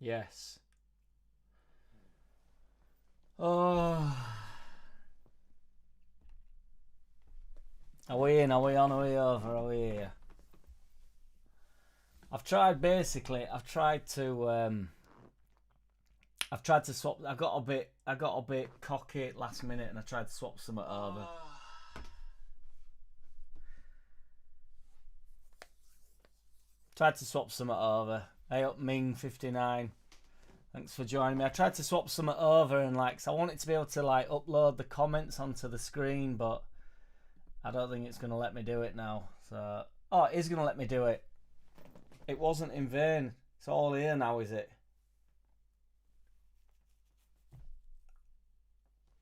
Yes. Oh. Are we in? Are we on? Are we over? Are we here? I've tried to swap. I got a bit cocky last minute, and I tried to swap something over. Tried to swap something over. Hey up Ming 59. Thanks for joining me. I tried to swap something over and so I wanted to be able to upload the comments onto the screen, but I don't think it's gonna let me do it now. So it is gonna let me do it. It wasn't in vain. It's all here now, is it?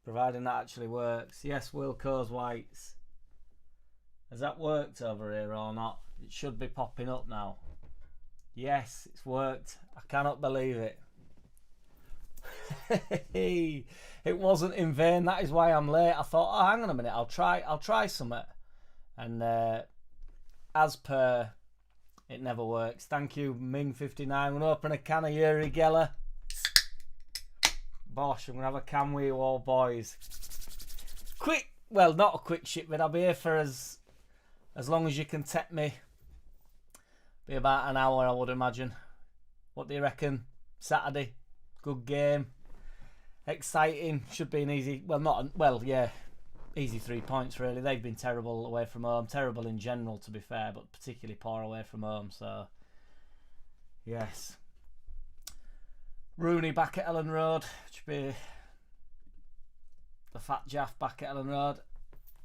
Providing that actually works. Yes, Wilco's Whites. Has that worked over here or not? It should be popping up now. Yes, it's worked. I cannot believe it. It wasn't in vain. That is why I'm late. I thought, hang on a minute, I'll try something. And as per, it never works. Thank you, Ming59. I'm gonna open a can of Yuri Geller. Bosh, I'm gonna have a can with you all, boys. Quick, well, not a quick shipment. I'll be here for as long as you can take me. Be about an hour, I would imagine. What do you reckon? Saturday, good game, exciting. Should be an easy. Easy 3 points really. They've been terrible away from home. Terrible in general, to be fair, but particularly poor away from home. So, yes. Rooney back at Ellen Road. Should be the fat Jaff back at Ellen Road.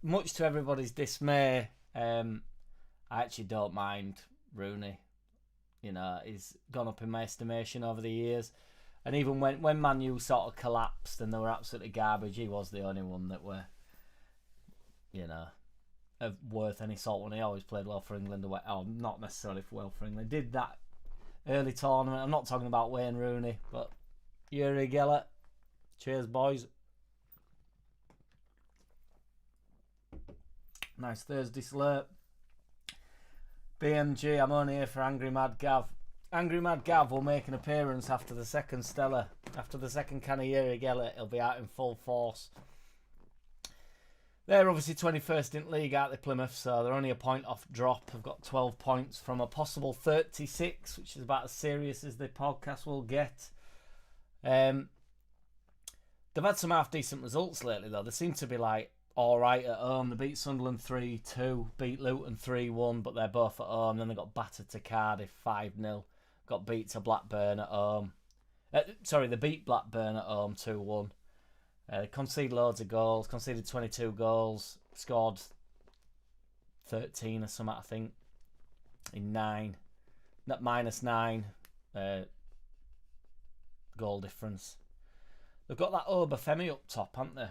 Much to everybody's dismay, I actually don't mind Rooney. You know, he's gone up in my estimation over the years. And even when Man U sort of collapsed and they were absolutely garbage, he was the only one that were, worth any salt when he always played well for England. Not necessarily well for England. Did that early tournament. I'm not talking about Wayne Rooney, but Yuri Geller. Cheers, boys. Nice Thursday slurp. BMG, I'm only here for Angry Mad Gav. Angry Mad Gav will make an appearance after the second Stella. After the second can of Yuri Geller, he'll be out in full force. They're obviously 21st in league out the Plymouth, so they're only a point off drop. I've got 12 points from a possible 36, which is about as serious as the podcast will get. They've had some half-decent results lately, though. They seem to be alright at home. They beat Sunderland 3-2, beat Luton 3-1, but they're both at home. Then they got battered to Cardiff 5-0. Got beat to Blackburn at home. They beat Blackburn at home 2-1. Conceded loads of goals. Conceded 22 goals. Scored 13 or something, I think. In 9. Not -9 goal difference. They've got that Obafemi up top, haven't they?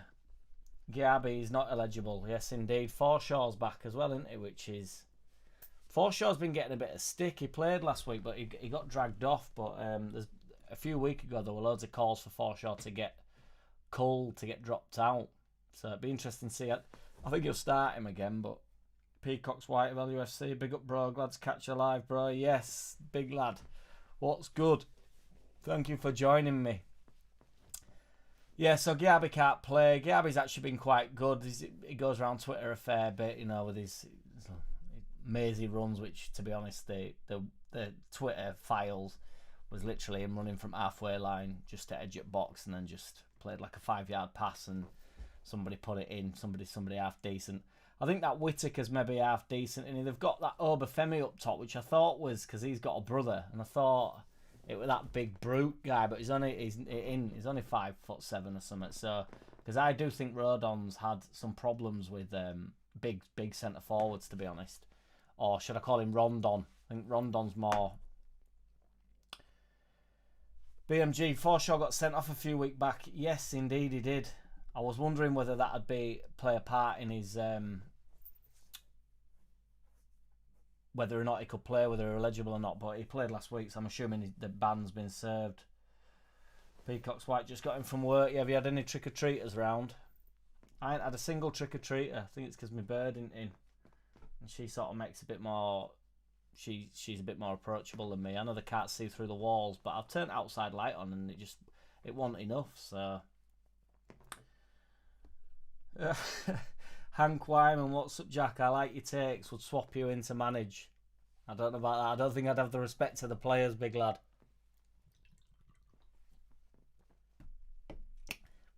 Giabi is not eligible. Yes, indeed. Forshaw's back as well, isn't he? Which is... Forshaw's been getting a bit of stick. He played last week, but he got dragged off. But there's a few weeks ago, there were loads of calls for Forshaw to get culled, to get dropped out. So it'd be interesting to see. I think he'll start him again, but... Peacock's White of LUFC. Big up, bro. Glad to catch you live, bro. Yes, big lad. What's good? Thank you for joining me. Yeah, so Giabi can't play. Giabi's actually been quite good. He goes around Twitter a fair bit, with his mazy runs, which, to be honest, the Twitter files was literally him running from halfway line just to edge at box and then just played like a 5-yard pass and somebody put it in, somebody half decent. I think that Whittaker's maybe half decent, and they've got that Obafemi up top, which I thought was because he's got a brother, and I thought it was that big brute guy, but he's only 5'7" or something. So, because I do think Rodon's had some problems with big centre forwards, to be honest, or should I call him Rondon? I think Rondon's more. BMG Forshaw got sent off a few weeks back. Yes, indeed he did. I was wondering whether that would play a part in his whether or not he could play, whether he was eligible or not, but he played last week, so I'm assuming the ban's been served. Peacock's White just got in from work. Yeah, have you had any trick-or-treaters round? I ain't had a single trick-or-treater. I think it's because my bird isn't in. And she sort of makes a bit more she's a bit more approachable than me. I know they can't see through the walls, but I've turned outside light on and it wasn't enough. So Hank Wyman, what's up, Jack? I like your takes. Would swap you in to manage. I don't know about that. I don't think I'd have the respect to the players, big lad.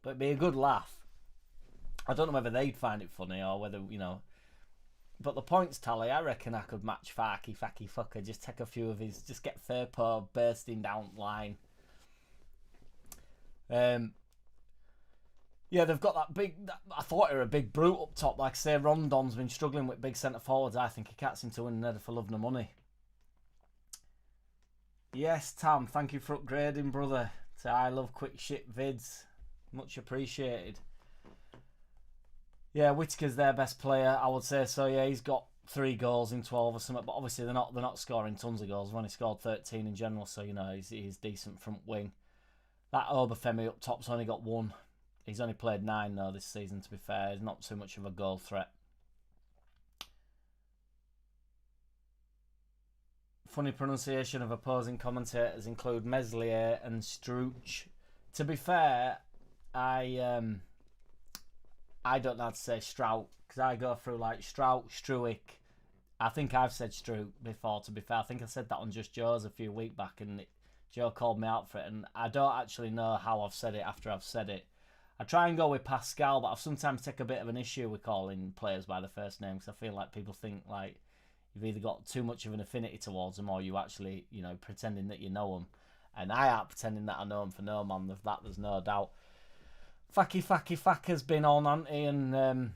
But it'd be a good laugh. I don't know whether they'd find it funny or whether, you know. But the points tally, I reckon I could match Farky, Facky Fucker. Just take a few of his, just get Firpo bursting down line. Yeah, they've got that big. I thought he was a big brute up top. Like I say, Rondon's been struggling with big centre forwards. I think he can't seem to win another for love nor money. Yes, Tam, thank you for upgrading, brother. To I love quick shit vids. Much appreciated. Yeah, Whittaker's their best player, I would say so. Yeah, he's got 3 goals in 12 or something, but obviously they're not scoring tons of goals. They've only scored 13 in general, so you know he's decent front wing. That Obafemi up top's only got 1. He's only played 9 though this season, to be fair. He's not too much of a goal threat. Funny pronunciation of opposing commentators include Meslier and Struch. To be fair, I don't know how to say Strout, because I go through like Strout, Struick. I think I've said Strout before, to be fair. I think I said that on Just Joe's a few weeks back, and Joe called me out for it, and I don't actually know how I've said it after I've said it. I try and go with Pascal, but I've sometimes take a bit of an issue with calling players by the first name, because I feel like people think like you've either got too much of an affinity towards them, or you actually, you know, pretending that you know them. And I aren't pretending that I know them for no man. Of that, there's no doubt. Facky's been on, hasn't he? And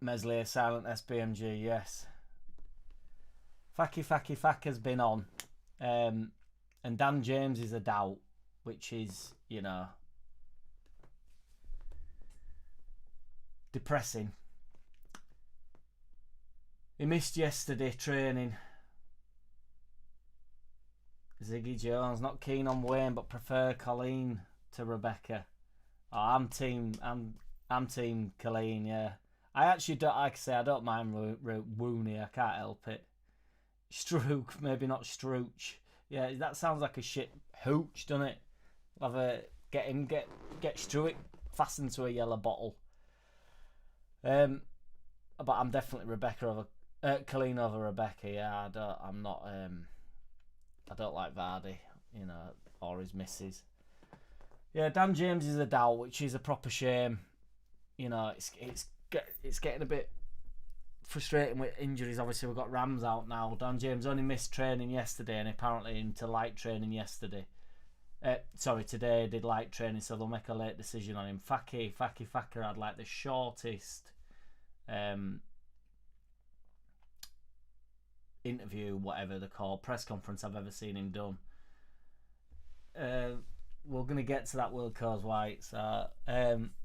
Meslier, silent SBMG, yes. Facky's been on. And Dan James is a doubt, which is, you know, depressing. He missed yesterday training. Ziggy Jones, not keen on Wayne, but prefer Colleen to Rebecca. Oh, I'm team Colleen, yeah. I actually don't, like I say, I don't mind Wooney, I can't help it. Strook, maybe not Strooch. Yeah, that sounds like a shit hooch, doesn't it? Have a get Struick fastened to a yellow bottle. But I'm definitely Colleen over Rebecca. Yeah, I don't like Vardy, you know, or his missus. Yeah, Dan James is a doubt, which is a proper shame. You know, it's getting a bit frustrating with injuries. Obviously, we've got Rams out now. Dan James only missed training yesterday, and apparently into light training yesterday. Today did light training, so they'll make a late decision on him. Facky had like the shortest interview, whatever they call, press conference I've ever seen him done. We're going to get to that, Will Coes White. So,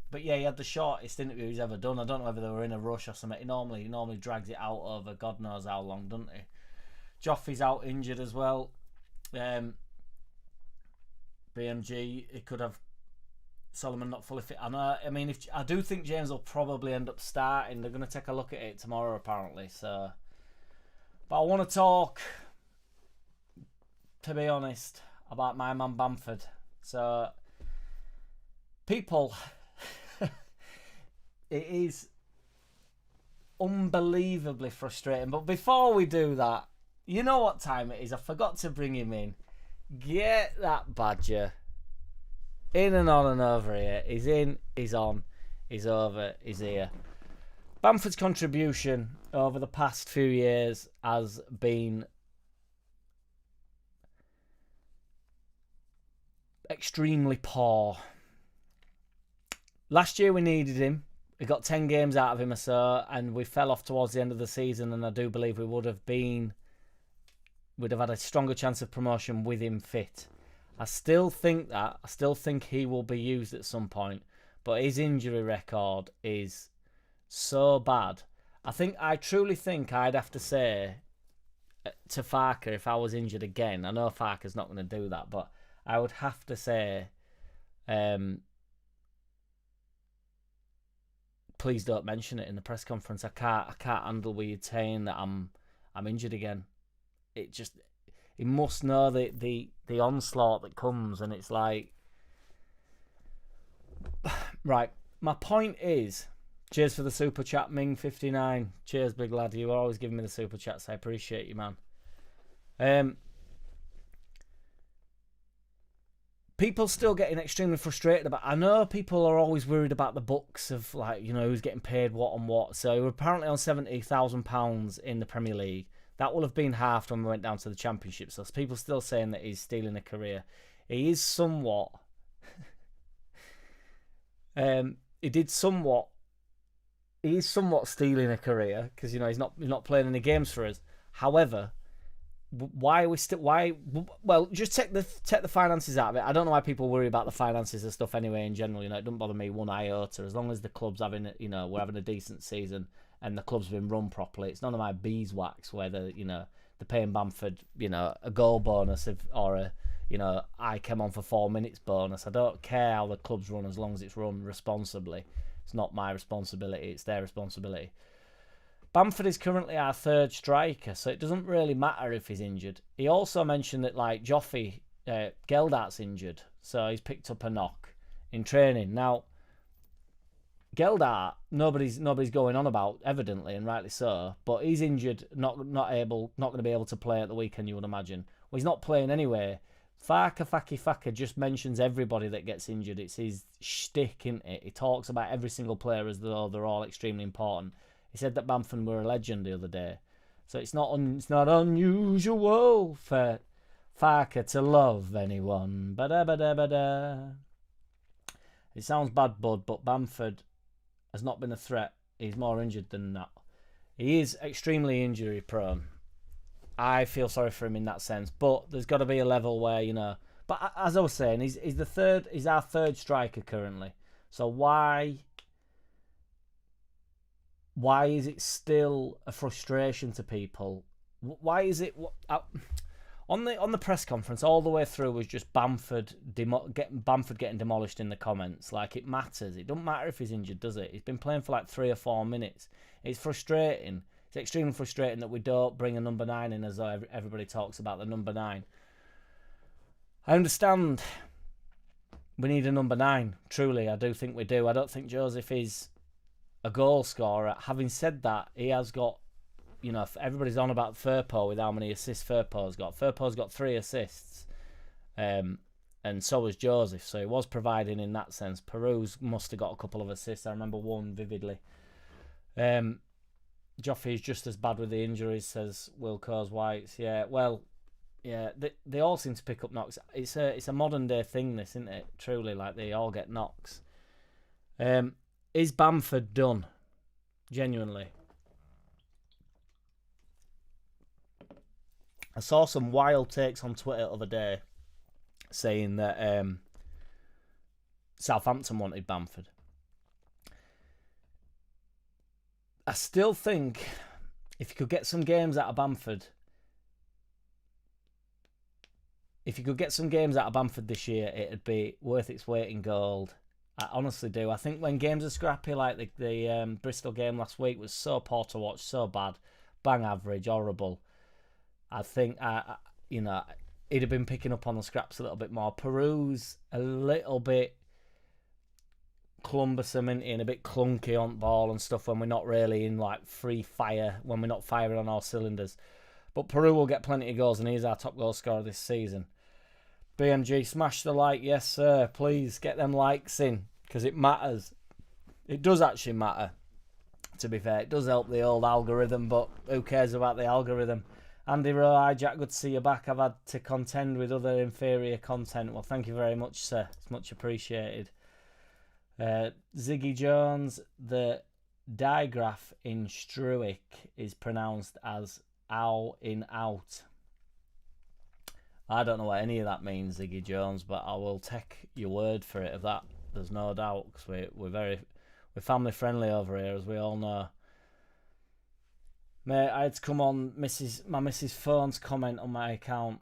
but yeah, he had the shortest interview he's ever done. I don't know whether they were in a rush or something. He normally drags it out over God knows how long, doesn't he? Joffrey's out injured as well. BMG, he could have Solomon not fully fit. I mean, I do think James will probably end up starting. They're going to take a look at it tomorrow, apparently. So, but I want to talk, to be honest, about my man Bamford. So, people, it is unbelievably frustrating. But before we do that, you know what time it is. I forgot to bring him in. Get that badger in and on and over here. He's in, he's on, he's over, he's here. Bamford's contribution over the past few years has been extremely poor. Last year we needed him. We got 10 games out of him or so, and we fell off towards the end of the season, and I do believe we'd have had a stronger chance of promotion with him fit. I still think that. I still think he will be used at some point, but his injury record is so bad. I truly think I'd have to say to Farker, if I was injured again, I know Farker's not going to do that, but I would have to say, please don't mention it in the press conference. I can't handle with you saying that I'm I'm injured again. He must know the onslaught that comes, and it's like, right. My point is, cheers for the super chat, Ming59. Cheers, big lad. You are always giving me the super chats. I appreciate you, man. People still getting extremely frustrated about. I know people are always worried about the books of, like, you know, who's getting paid what and what. So we're apparently on £70,000 in the Premier League. That will have been halved when we went down to the Championship. So people still saying that he's stealing a career. He is somewhat. He is somewhat stealing a career because, you know, he's not playing any games for us. However, why are we still? Well, just take the finances out of it. I don't know why people worry about the finances and stuff anyway. In general, you know, it doesn't bother me one iota as long as the club's having, you know, we're having a decent season and the club's been run properly. It's none of my beeswax whether, you know, they're paying Bamford, you know, a goal bonus or a, you know, I came on for 4 minutes bonus. I don't care how the club's run as long as it's run responsibly. It's not my responsibility. It's their responsibility. Bamford is currently our third striker, so it doesn't really matter if he's injured. He also mentioned that, like, Joffrey, Geldart's injured, so he's picked up a knock in training. Now, Geldart, nobody's going on about, evidently, and rightly so, but he's injured, not going to be able to play at the weekend, you would imagine. Well, he's not playing anyway. Faka just mentions everybody that gets injured. It's his shtick, isn't it? He talks about every single player as though they're all extremely important. He said that Bamford were a legend the other day. So it's not unusual for Farker to love anyone. Ba-da-ba-da-ba-da. It sounds bad, bud, but Bamford has not been a threat. He's more injured than that. He is extremely injury prone. I feel sorry for him in that sense. But there's got to be a level where, you know... But as I was saying, he's our third striker currently. So why is it still a frustration to people? Why is it on the press conference all the way through was just Bamford getting demolished in the comments? Like, it matters. It doesn't matter if he's injured, does it? He's been playing for like 3 or 4 minutes. It's frustrating. It's extremely frustrating that we don't bring a number 9 in as though everybody talks about the number 9. I understand we need a number 9. Truly, I do think we do. I don't think Joseph is a goal scorer. Having said that, he has got, you know, everybody's on about Firpo with how many assists Firpo's got. Firpo's got 3 assists, and so has Joseph. So he was providing in that sense. Peru's must have got a couple of assists. I remember one vividly. Joffrey is just as bad with the injuries, says Wilco's Whites. Yeah, well, yeah, they all seem to pick up knocks. It's a modern day thing, this, isn't it? Truly, like, they all get knocks. Is Bamford done? Genuinely. I saw some wild takes on Twitter the other day saying that Southampton wanted Bamford. I still think if you could get some games out of Bamford, this year, it'd be worth its weight in gold. I honestly do. I think when games are scrappy, like the Bristol game last week was so poor to watch, so bad, bang average, horrible. I think, you know, he'd have been picking up on the scraps a little bit more. Peru's a little bit clumbersome and a bit clunky on ball and stuff when we're not really in, like, free fire, when we're not firing on all cylinders. But Peru will get plenty of goals, and he's our top goal scorer this season. BMG, smash the like. Yes, sir. Please get them likes in, because it matters. It does actually matter, to be fair. It does help the old algorithm, but who cares about the algorithm? Andy Rowe, hi Jack, good to see you back. I've had to contend with other inferior content. Well, thank you very much, sir. It's much appreciated. Ziggy Jones, the digraph in Struick is pronounced as ow in out. I don't know what any of that means, Ziggy Jones, but I will take your word for it of that. There's no doubt, because we're family friendly over here, as we all know. Mate, I had to come on my missus' phone's comment on my account.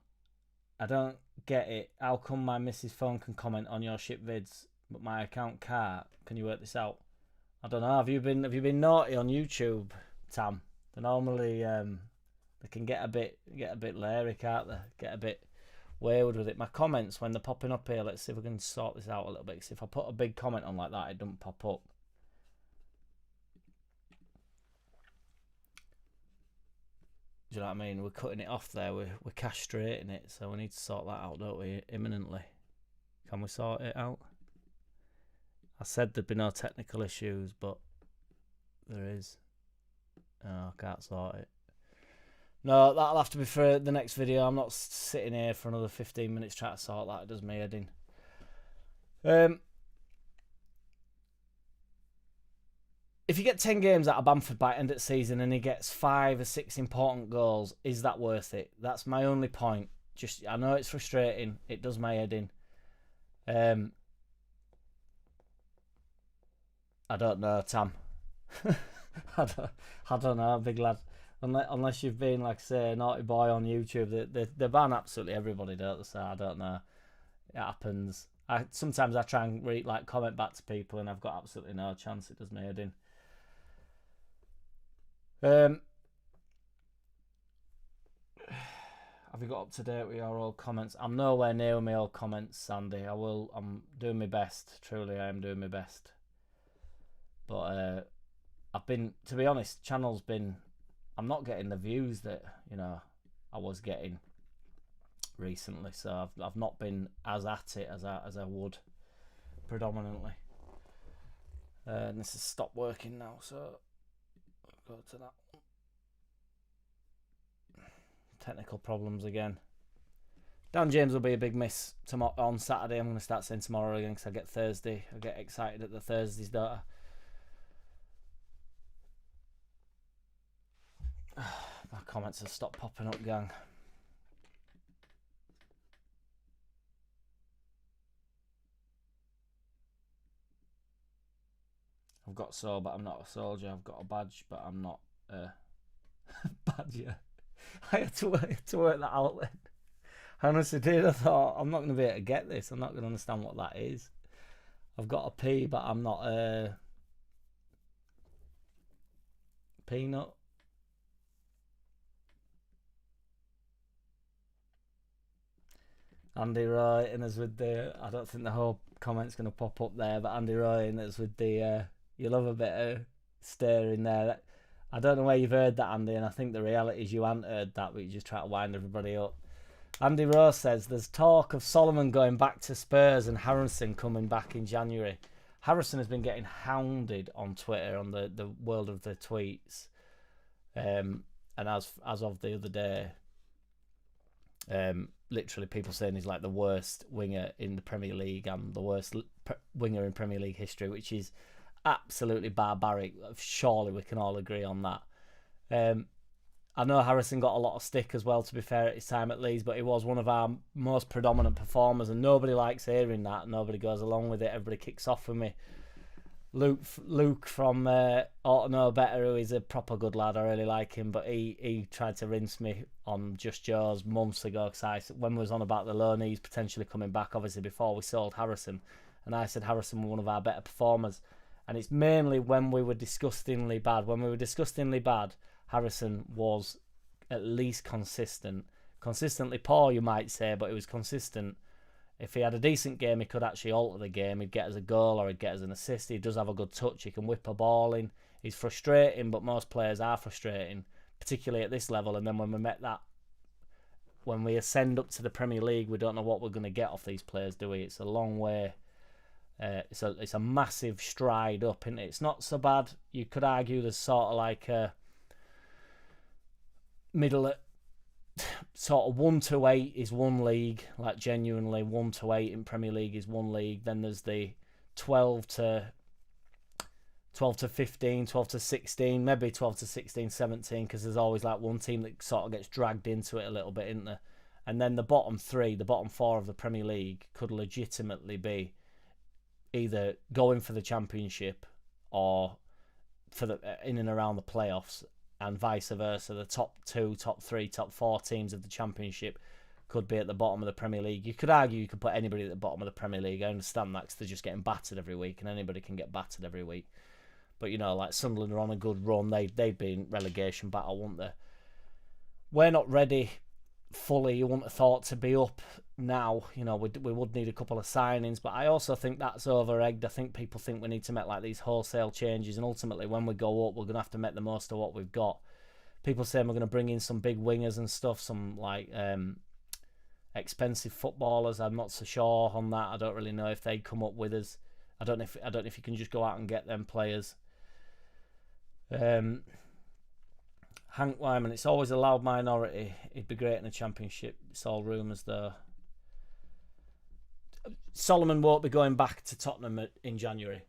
I don't get it. How come my missus' phone can comment on your ship vids, but my account can't? Can you work this out? I don't know. Have you been naughty on YouTube, Tam? They They can get a bit leery, can't they? Get a bit wayward with it. My comments, when they're popping up here, let's see if we can sort this out a little bit. Because if I put a big comment on like that, it doesn't pop up. Do you know what I mean? We're cutting it off there. We're castrating it, so we need to sort that out, don't we? Imminently. Can we sort it out? I said there'd be no technical issues, but there is. Oh, I can't sort it. No, that'll have to be for the next video. I'm not sitting here for another 15 minutes trying to sort that. It does me head in. If you get 10 games out of Bamford by end of the season and he gets 5 or 6 important goals, is that worth it? That's my only point. Just, I know it's frustrating. It does my head in. I don't know, Tam. I don't know, big lad. Unless you've been, like I say, a naughty boy on YouTube, they ban absolutely everybody, don't they? So I don't know. It happens. Sometimes I try and comment back to people, and I've got absolutely no chance. It does me head in. Have you got up to date with your old comments? I'm nowhere near my old comments, Sandy. I'm doing my best. Truly, I am doing my best. But I've been, to be honest, channel's been. I'm not getting the views that I was getting recently, so I've not been as at it as I would predominantly. And this has stopped working now, so I'll go to that one. Technical problems again. Dan James will be a big miss tomorrow on Saturday. I'm going to start saying tomorrow again because I get Thursday. I get excited at the Thursdays, don't I? My comments have stopped popping up, gang. I've got so, but I'm not a soldier. I've got a badge, but I'm not a badger. I had to work that out then. I honestly did. I thought, I'm not going to be able to get this. I'm not going to understand what that is. I've got a P, but I'm not a peanut. Andy Roy in us with the, I don't think the whole comment's going to pop up there, but Andy Roy in us with the, you love a bit of staring there. I don't know where you've heard that, Andy, and I think the reality is you haven't heard that, but you just try to wind everybody up. Andy Rose says, there's talk of Solomon going back to Spurs and Harrison coming back in January. Harrison has been getting hounded on Twitter on the world of the tweets. And as of the other day, literally people saying he's like the worst winger in the Premier League and the worst winger in Premier League history, which is absolutely barbaric. Surely we can all agree on that. I know Harrison got a lot of stick as well, to be fair, at his time at Leeds, but he was one of our most predominant performers, and nobody likes hearing that. Nobody goes along with it. Everybody kicks off with me. Luke from Ought to Know Better, who is a proper good lad. I really like him, but he tried to rinse me on Just Joe's months ago, because when we was on about the loanees potentially coming back, obviously before we sold Harrison, and I said Harrison was one of our better performers. And it's mainly when we were disgustingly bad. When we were disgustingly bad, Harrison was at least consistent. Consistently poor, you might say, but he was consistent. If he had a decent game, he could actually alter the game. He'd get us a goal or he'd get us an assist. He does have a good touch. He can whip a ball in. He's frustrating, but most players are frustrating, particularly at this level. And then when we ascend up to the Premier League, we don't know what we're going to get off these players, do we? It's a long way. It's a massive stride up, and it's not so bad. You could argue there's sort of like a middle, sort of 1 to 8 is one league, like genuinely 1 to 8 in Premier League is one league. Then there's the 12 to 15, 12 to 16, maybe 12 to 16, 17, because there's always like one team that sort of gets dragged into it a little bit, isn't there? And then the bottom 4 of the Premier League could legitimately be either going for the championship or for the in and around the playoffs, and vice versa. The top 2, top 3, top 4 teams of the championship could be at the bottom of the Premier League. You could argue you could put anybody at the bottom of the Premier League. I understand that because they're just getting battered every week, and anybody can get battered every week. But like Sunderland are on a good run. They'd be in relegation battle, wouldn't they? we're not ready fully. You wouldn't have thought to be up now. You know, we would need a couple of signings, but I also think that's over-egged. I think people think we need to make like these wholesale changes, and ultimately when we go up, we're going to have to make the most of what we've got. People saying we're going to bring in some big wingers and stuff, some like expensive footballers. I'm not so sure on that. I don't really know if they'd come up with us. I don't know if you can just go out and get them players. Hank Wyman, it's always a loud minority. He'd be great in a championship. It's all rumours though. Solomon won't be going back to Tottenham in January.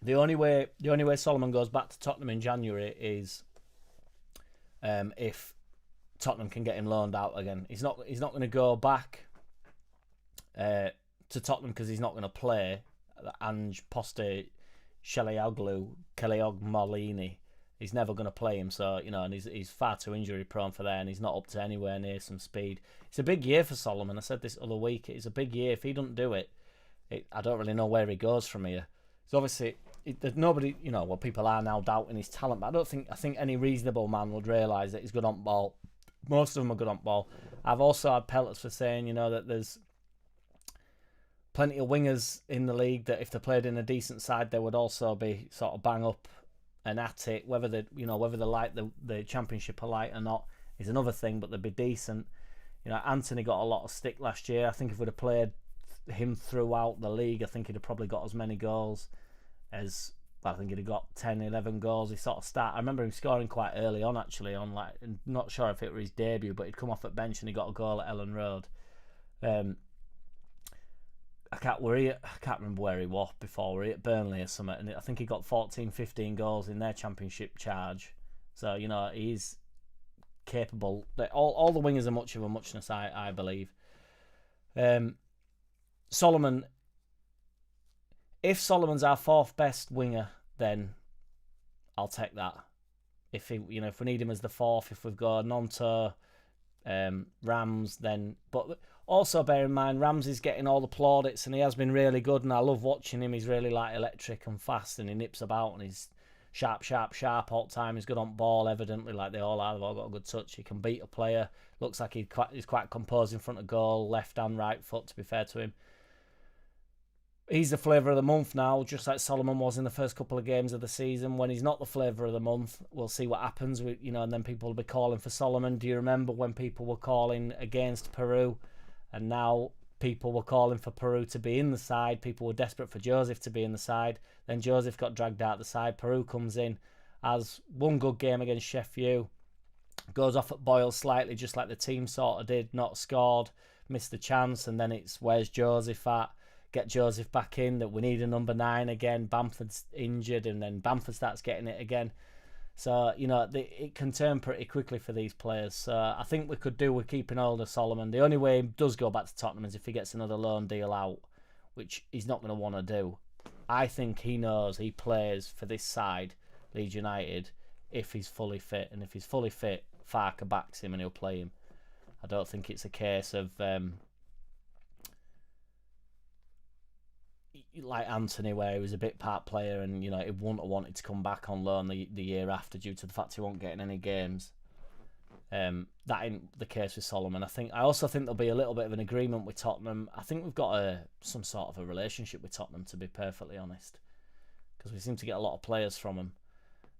The only way Solomon goes back to Tottenham in January is if Tottenham can get him loaned out again. He's not going to go back to Tottenham because he's not going to play. Ange Poste, Kellyanne Molini, he's never going to play him. So and he's far too injury prone for that, and he's not up to anywhere near some speed. It's a big year for Solomon. I said this other week. It's a big year. If he doesn't do it, I don't really know where he goes from here. So obviously, there's nobody, people are now doubting his talent, but I think any reasonable man would realise that he's good on ball. Most of them are good on ball. I've also had pelters for saying, that there's plenty of wingers in the league that if they played in a decent side, they would also be sort of bang up and at it. Whether they like the championship or like or not is another thing, but they'd be decent. Anthony got a lot of stick last year. I think if we'd have played him throughout the league, I think he'd have probably got as many goals as, I think he'd have got 10, 11 goals. He sort of I remember him scoring quite early on, actually, not sure if it was his debut, but he'd come off at bench and he got a goal at Ellen Road. I can't remember where he was before. Were he at Burnley or something? And I think he got 14, 15 goals in their championship charge. So, he's capable. All the wingers are much of a muchness, I believe. Solomon, if Solomon's our fourth best winger, then I'll take that. If we need him as the fourth, if we've got Nonto, Rams, then. But also bear in mind, Ramsey's getting all the plaudits, and he has been really good, and I love watching him. He's really like electric and fast, and he nips about, and he's sharp all the time. He's good on ball, evidently, like they all are. They've all got a good touch. He can beat a player. Looks like he's quite composed in front of goal, left and right foot, to be fair to him. He's the flavour of the month now, just like Solomon was in the first couple of games of the season. When he's not the flavour of the month, we'll see what happens. And then people will be calling for Solomon. Do you remember when people were calling against Peru? And now people were calling for Peru to be in the side. People were desperate for Joseph to be in the side. Then Joseph got dragged out the side. Peru comes in, has one good game against Sheffield, goes off at Boyle slightly, just like the team sort of did, not scored, missed the chance, and then it's where's Joseph at? Get Joseph back in, that we need a number 9 again. Bamford's injured, and then Bamford starts getting it again. So, it can turn pretty quickly for these players. So I think we could do with keeping hold of Solomon. The only way he does go back to Tottenham is if he gets another loan deal out, which he's not going to want to do. I think he knows he plays for this side, Leeds United, if he's fully fit. And if he's fully fit, Farker backs him and he'll play him. I don't think it's a case of like Anthony, where he was a bit part player and he wouldn't have wanted to come back on loan the year after due to the fact he won't get in any games. That ain't the case with Solomon. I also think there'll be a little bit of an agreement with Tottenham. I think we've got some sort of a relationship with Tottenham, to be perfectly honest, because we seem to get a lot of players from them,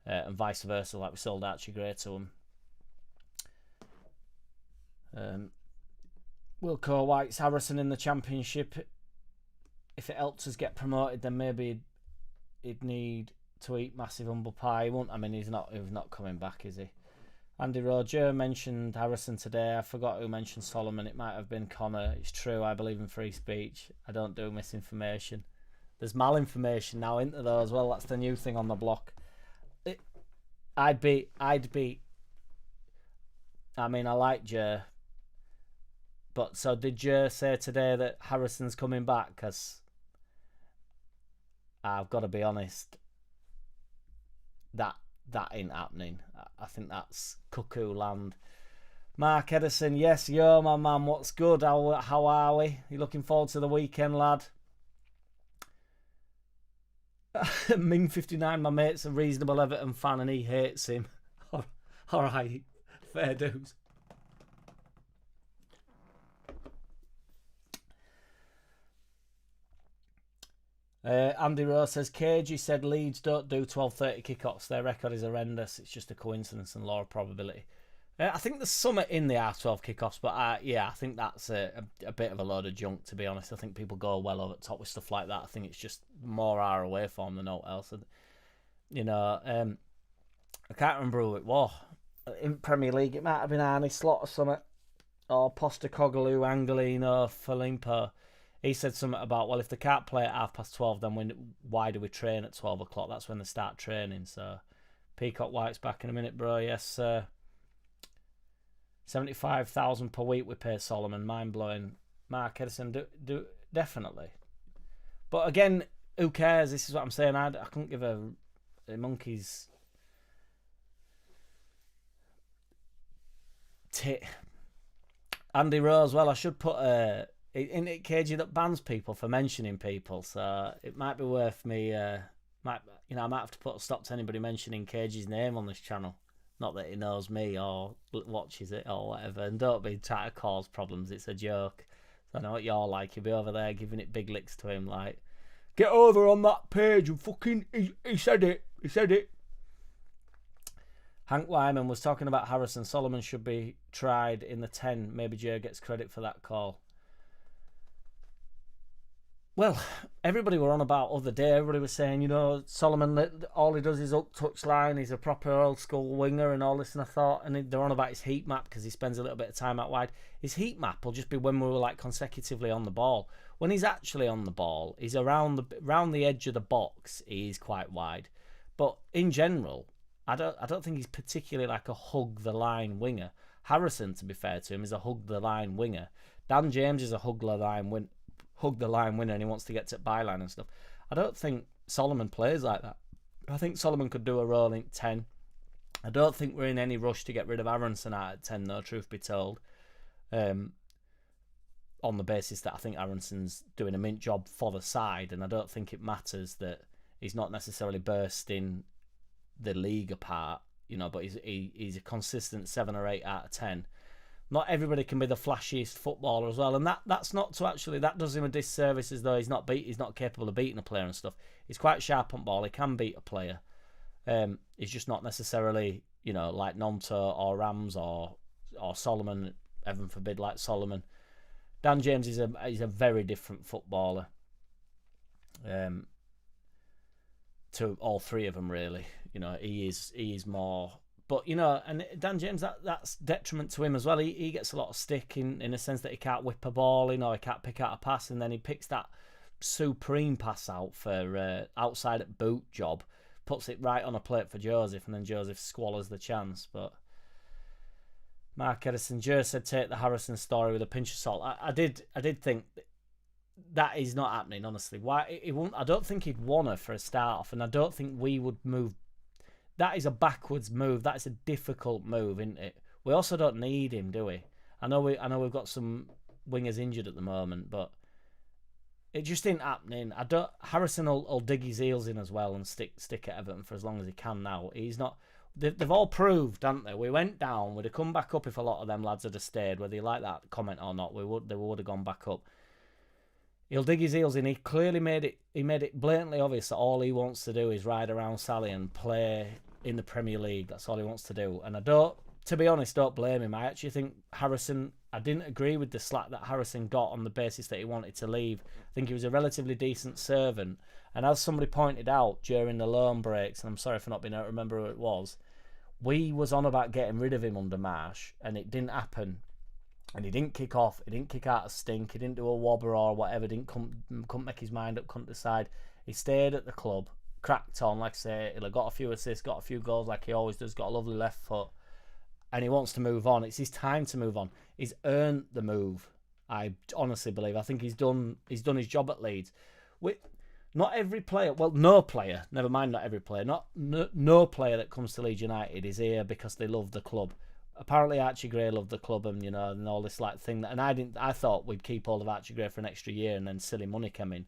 and vice versa. Like we sold Archie Gray to them. Wilco White's Harrison in the Championship. If it helps us get promoted, then maybe he'd need to eat massive humble pie. He won't. I mean, he's not coming back, is he? Andy Roger mentioned Harrison today. I forgot who mentioned Solomon. It might have been Connor. It's true. I believe in free speech. I don't do misinformation. There's malinformation now, isn't there, though, as well? That's the new thing on the block. I'd be. I mean, I like Joe. But so did Joe say today that Harrison's coming back? Because I've got to be honest, that ain't happening. I think that's cuckoo land. Mark Edison, yes, yo, my man, what's good? How are we? You looking forward to the weekend, lad? Ming59, my mate's a reasonable Everton fan and he hates him. Alright, fair dues. Andy Rowe says, Cagey said Leeds don't do 12:30 kickoffs. Their record is horrendous. It's just a coincidence and law of probability. I think there's some in the R12 kickoffs, but yeah, I think that's a bit of a load of junk, to be honest. I think people go well over the top with stuff like that. I think it's just more our away form than all else. You know, I can't remember who it was. In Premier League, it might have been Arnie Slot or something, or Postecoglou, Angelino, Filippo. He said something about, well, if they can't play at 12:30, then why do we train at 12 o'clock? That's when they start training. So, Peacock White's back in a minute, bro. Yes, sir. 75,000 per week we pay Solomon. Mind blowing. Mark Edison, do definitely. But again, who cares? This is what I'm saying. I couldn't give a monkey's tit. Andy Rose. Well, I should put in it cagey that bans people for mentioning people, so it might be worth me. I might have to put a stop to anybody mentioning Cagey's name on this channel. Not that he knows me or watches it or whatever. And don't be trying to cause problems. It's a joke. So I know what you're like. You'll be over there giving it big licks to him, like, get over on that page and fucking he said it. He said it. Hank Wyman was talking about Harrison. Solomon should be tried in the 10. Maybe Joe gets credit for that call. Well, everybody were on about other day. Everybody was saying, Solomon, all he does is up touch line. He's a proper old school winger and all this. And I thought, and they're on about his heat map because he spends a little bit of time out wide. His heat map will just be when we were like consecutively on the ball. When he's actually on the ball, he's around the edge of the box. He's quite wide, but in general, I don't think he's particularly like a hug the line winger. Harrison, to be fair to him, is a hug the line winger. Dan James is a hug the line winner and he wants to get to byline and stuff. I don't think Solomon plays like that. I think Solomon could do a rolling 10. I don't think we're in any rush to get rid of Aronson out at 10 though, truth be told. On the basis that I think Aronson's doing a mint job for the side, and I don't think it matters that he's not necessarily bursting the league apart, but he's a consistent 7 or 8 out of 10. Not everybody can be the flashiest footballer as well, and that's not to actually, that does him a disservice as though he's not capable of beating a player and stuff. He's quite sharp on ball. He can beat a player. He's just not necessarily, like Nonto or Rams or Solomon. Heaven forbid, like Solomon. Dan James is a very different footballer. To all three of them, really. He is more. But, and Dan James, that's detriment to him as well. He gets a lot of stick in a sense that he can't whip a ball in, or he can't pick out a pass, and then he picks that supreme pass out for outside at boot job, puts it right on a plate for Joseph, and then Joseph swallows the chance. But Mark Edison, Joe said take the Harrison story with a pinch of salt. I did think that is not happening, honestly. Why he won't? I don't think he'd want her for a start off, and I don't think we would move. That is a backwards move. That is a difficult move, isn't it? We also don't need him, do we? I know we've got some wingers injured at the moment, but it just ain't happening. Harrison will dig his heels in as well and stick at Everton for as long as he can now. He's not. They've all proved, haven't they? We went down. We'd have come back up if a lot of them lads had stayed. Whether you like that comment or not, they would have gone back up. He'll dig his heels in. He clearly made it blatantly obvious that all he wants to do is ride around Sally and play in the Premier League. That's all he wants to do. And to be honest, don't blame him. I actually think Harrison, I didn't agree with the slack that Harrison got on the basis that he wanted to leave. I think he was a relatively decent servant. And as somebody pointed out during the loan breaks, and I'm sorry for not being able to remember who it was, we was on about getting rid of him under Marsh, and it didn't happen. And he didn't kick off. He didn't kick out a stink. He didn't do a wobber or whatever. Couldn't make his mind up. Couldn't decide. He stayed at the club, cracked on. Like I say, he'll have got a few assists, got a few goals, like he always does. Got a lovely left foot, and he wants to move on. It's his time to move on. He's earned the move. I honestly believe. I think he's done his job at Leeds. Not every player. Well, no player. Never mind. Not every player. No player that comes to Leeds United is here because they love the club. Apparently Archie Gray loved the club and and all this like thing and I thought we'd keep hold of Archie Gray for an extra year and then silly money came in.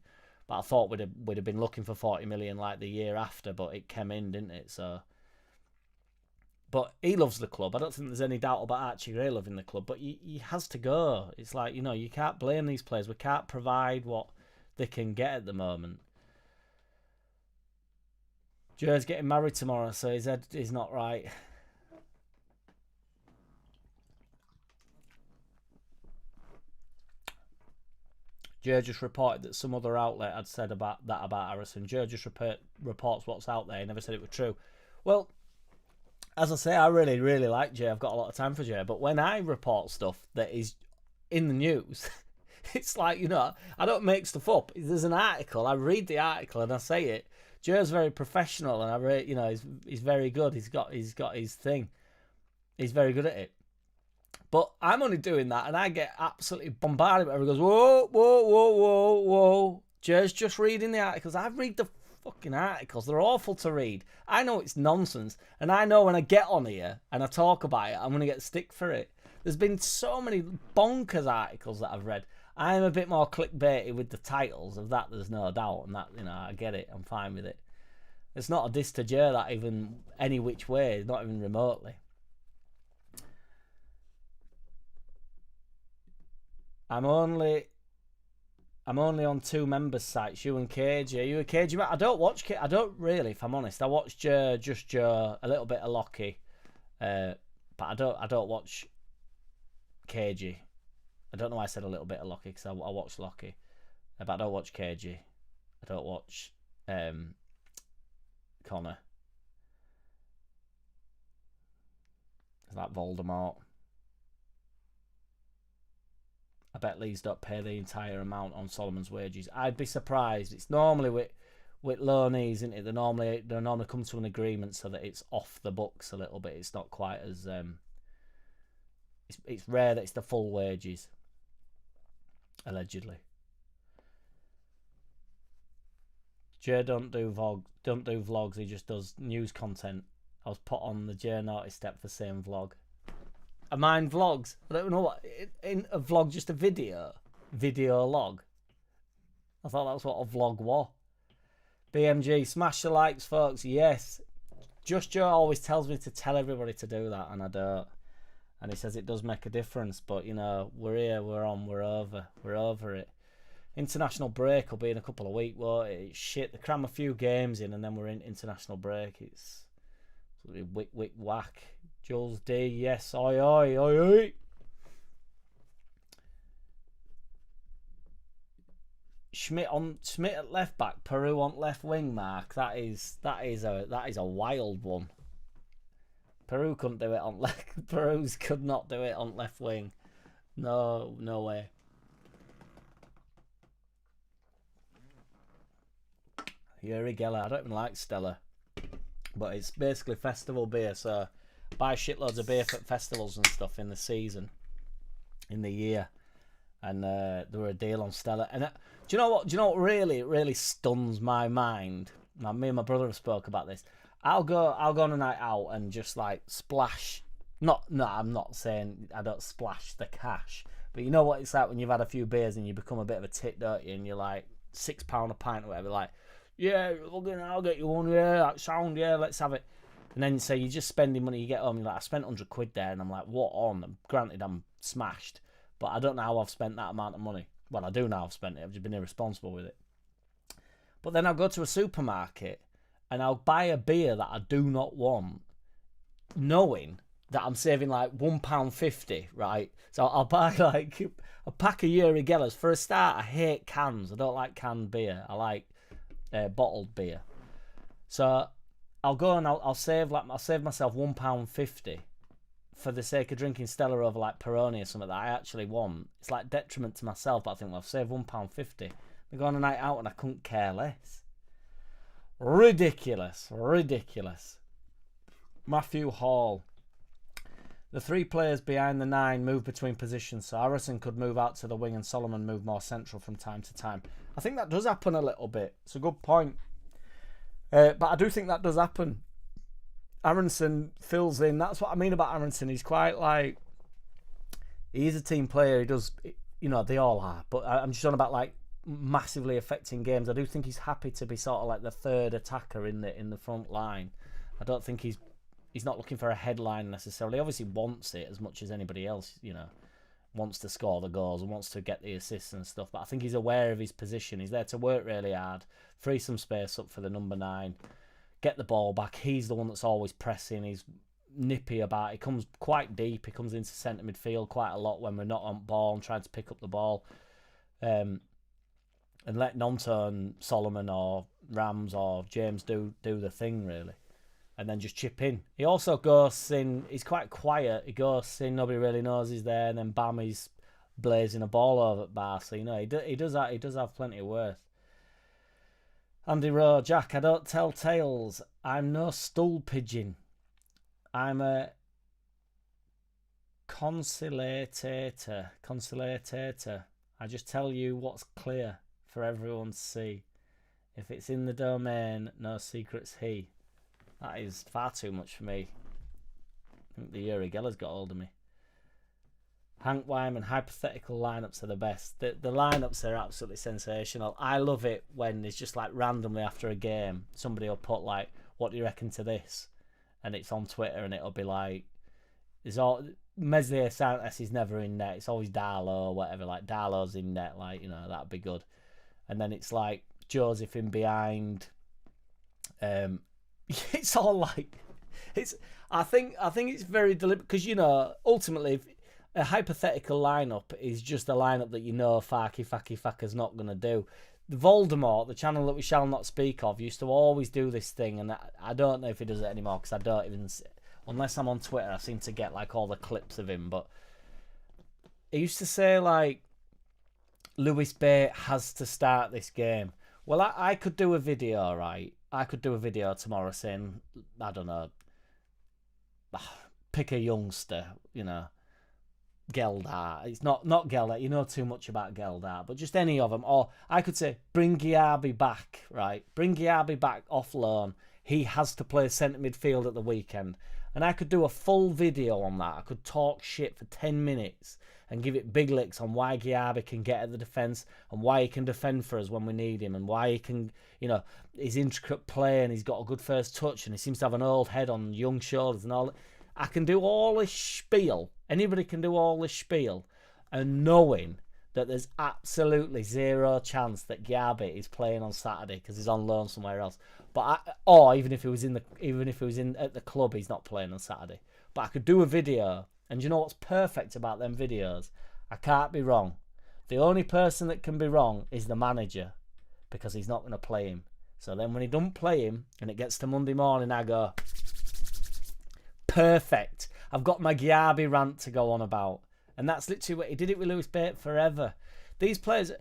But I thought we'd have been looking for 40 million like the year after, but it came in, didn't it? So, but he loves the club. I don't think there's any doubt about Archie Gray loving the club, but he has to go. It's like, you can't blame these players. We can't provide what they can get at the moment. Joe's getting married tomorrow, so his head is not right. Joe just reported that some other outlet had said about Harrison. Joe just reports what's out there. He never said it was true. Well, as I say, I really, really like Jay. I've got a lot of time for Jay. But when I report stuff that is in the news, it's like, I don't make stuff up. There's an article. I read the article and I say it. Jay's very professional and he's very good. He's got his thing. He's very good at it. But I'm only doing that and I get absolutely bombarded. Everyone goes, whoa, whoa, whoa, whoa, whoa. Jay's just reading the articles. I read the fucking articles. They're awful to read. I know it's nonsense. And I know when I get on here and I talk about it, I'm going to get stick for it. There's been so many bonkers articles that I've read. I'm a bit more clickbaity with the titles of that, there's no doubt. And that, I get it. I'm fine with it. It's not a diss to Jay that even any which way, not even remotely. I'm only on 2 members' sites, you and KJ. Are you a KJ? I don't watch KJ. I don't really, if I'm honest. I watch Joe, just Joe, a little bit of Lockie, but I don't watch KJ. I don't know why I said a little bit of Lockie because I watch Lockie, but I don't watch KJ. I don't watch Connor. It's like Voldemort. I bet Leeds don't pay the entire amount on Solomon's wages. I'd be surprised. It's normally with loanees, isn't it? They normally come to an agreement so that it's off the books a little bit. It's not quite as it's rare that it's the full wages, allegedly. Jay don't do vlogs. He just does news content. I was put on the Jay Naughty step for saying vlog. I mind vlogs. I don't know what in a vlog, just a video log. I thought that's what a vlog was. BMG, smash the likes, folks. Yes, Just Joe always tells me to tell everybody to do that, and I don't. And he says it does make a difference, but we're here, we're on, we're over it. International break will be in a couple of weeks. Well, it's shit. They cram a few games in, and then we're in international break. It's wick whack. Jules D, yes, oi oi oi oi. Schmidt at left back, Peru on left wing. Mark, that is a wild one. Peru couldn't do it on left. Peru's could not do it on left wing. No way. Yuri Geller, I don't even like Stella, but it's basically festival beer, so buy shitloads of beer for festivals and stuff in the season, in the year, and there were a deal on Stella. And do you know what really stuns my mind? Now, me and my brother have spoke about this. I'll go on a night out and just like splash. No, I'm not saying I don't splash the cash, but you know what it's like when you've had a few beers and you become a bit of a tit, don't you? And you're like £6 a pint or whatever, like, yeah, I'll get you one, yeah, that sound, yeah, let's have it. And then so you're just spending money, you get home, you're like, I spent £100 there, and I'm like, what on? Granted, I'm smashed, but I don't know how I've spent that amount of money. Well, I do know I've spent it, I've just been irresponsible with it. But then I'll go to a supermarket and I'll buy a beer that I do not want, knowing that I'm saving like £1.50, right? So I'll buy like a pack of Yuri Gellers. For a start, I hate cans. I don't like canned beer. I like bottled beer. So I'll go and I'll save myself £1.50 for the sake of drinking Stella over like Peroni or something that I actually want. It's like detriment to myself, but I think, well, I've saved £1.50. I go on a night out and I couldn't care less. Ridiculous. Matthew Hall. The 3 players behind the 9 move between positions, so Harrison could move out to the wing and Solomon move more central from time to time. I think that does happen a little bit. It's a good point. But I do think that does happen. Aronson fills in. That's what I mean about Aronson. He's quite like... He's a team player. He does... they all are. But I'm just on about like massively affecting games. I do think he's happy to be sort of like the third attacker in the front line. I don't think he's not looking for a headline necessarily. Obviously wants it as much as anybody else, you know, wants to score the goals and wants to get the assists and stuff. But I think he's aware of his position. He's there to work really hard, free some space up for the number 9, get the ball back. He's the one that's always pressing. He's nippy about it. He comes quite deep. He comes into centre midfield quite a lot when we're not on ball and trying to pick up the ball. And let Nonto and Solomon or Rams or James do the thing, really. And then just chip in. He also ghosts in. He's quite quiet. He ghosts in. Nobody really knows he's there. And then bam, he's blazing a ball over at bar. So, you know, he does that. He does have plenty of worth. Andy Rowe, Jack, I don't tell tales. I'm no stool pigeon. I'm a conciliator. I just tell you what's clear for everyone to see. If it's in the domain, no secrets he. That is far too much for me. I think the Uri Geller's got hold of me. Hank Wyman, hypothetical lineups are the best. The lineups are absolutely sensational. I love it when it's just like randomly after a game, somebody will put like, what do you reckon to this? And it's on Twitter and it'll be like, there's all Meslier Santos is never in net. It's always Darlow or whatever. Like Darlow's in net, like, you know, that'd be good. And then it's like Joseph in behind. It's all like, I think it's very deliberate because, you know, ultimately a hypothetical lineup is just a lineup that you know Fakka's not going to do. The Voldemort, the channel that we shall not speak of, used to always do this thing, and I don't know if he does it anymore because I don't even, unless I'm on Twitter, I seem to get like all the clips of him. But he used to say like, Lewis Bate has to start this game. Well, I could do a video, right? I could do a video tomorrow saying, I don't know, pick a youngster, you know, Geldart. It's not Geldart. You know too much about Geldart, but just any of them. Or I could say, bring Giabi back, right? Bring Giabi back off loan. He has to play centre midfield at the weekend. And I could do a full video on that. I could talk shit for 10 minutes and give it big licks on why Giabi can get at the defence and why he can defend for us when we need him and why he can, you know, his intricate play and he's got a good first touch and he seems to have an old head on young shoulders and all. I can do all this spiel. Anybody can do all this spiel, and knowing that there's absolutely zero chance that Giabi is playing on Saturday because he's on loan somewhere else. Or even if he was at the club, he's not playing on Saturday. But I could do a video, and you know what's perfect about them videos? I can't be wrong. The only person that can be wrong is the manager, because he's not going to play him. So then when he don't play him, and it gets to Monday morning, I go, perfect. I've got my Giabi rant to go on about. And that's literally what he did it with Lewis Bate forever. These players,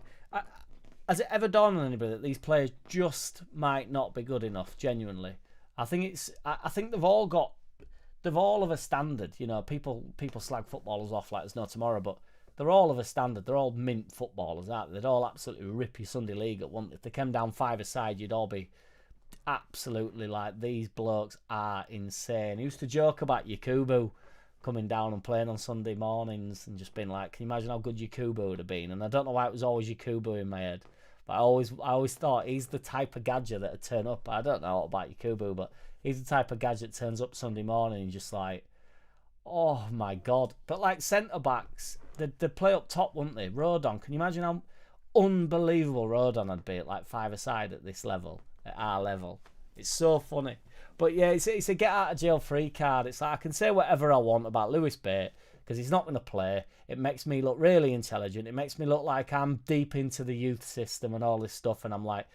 has it ever dawned on anybody that these players just might not be good enough, genuinely? I think they've all of a standard. You know, people slag footballers off like there's no tomorrow, but they're all of a standard. They're all mint footballers, aren't they? They'd all absolutely rip your Sunday league at one. If they came down 5-a-side, you'd all be absolutely like, these blokes are insane. He used to joke about Yakubu coming down and playing on Sunday mornings and just being like, can you imagine how good Yakubu would have been? And I don't know why it was always Yakubu in my head, but I always thought he's the type of gadget that would turn up. I don't know about Yakubu, but he's the type of gadget that turns up Sunday morning and just like, oh my god. But like centre backs, they'd play up top, wouldn't they? Rodon, can you imagine how unbelievable Rodon would be at like 5-a-side at this level, at our level? It's so funny. But yeah, it's a get out of jail free card. It's like, I can say whatever I want about Lewis Bate because he's not going to play. It makes me look really intelligent. It makes me look like I'm deep into the youth system and all this stuff, and I'm like,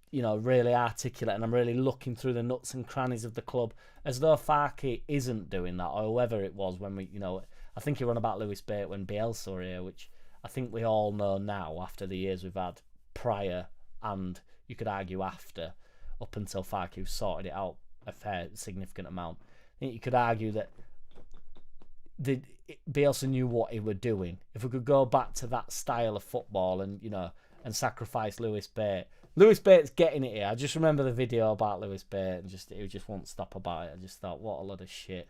you know, really articulate, and I'm really looking through the nuts and crannies of the club, as though Farke isn't doing that, or whoever it was when we, you know, I think you're on about Lewis Bate when Bielsa were here, which I think we all know now after the years we've had prior and you could argue after, up until Farke sorted it out a fair significant amount. I think you could argue that Bielsa knew what he were doing. If we could go back to that style of football and, you know, and sacrifice Lewis Bate. Lewis Bate's getting it here. I just remember the video about Lewis Bate and he just won't stop about it. I just thought, what a lot of shit.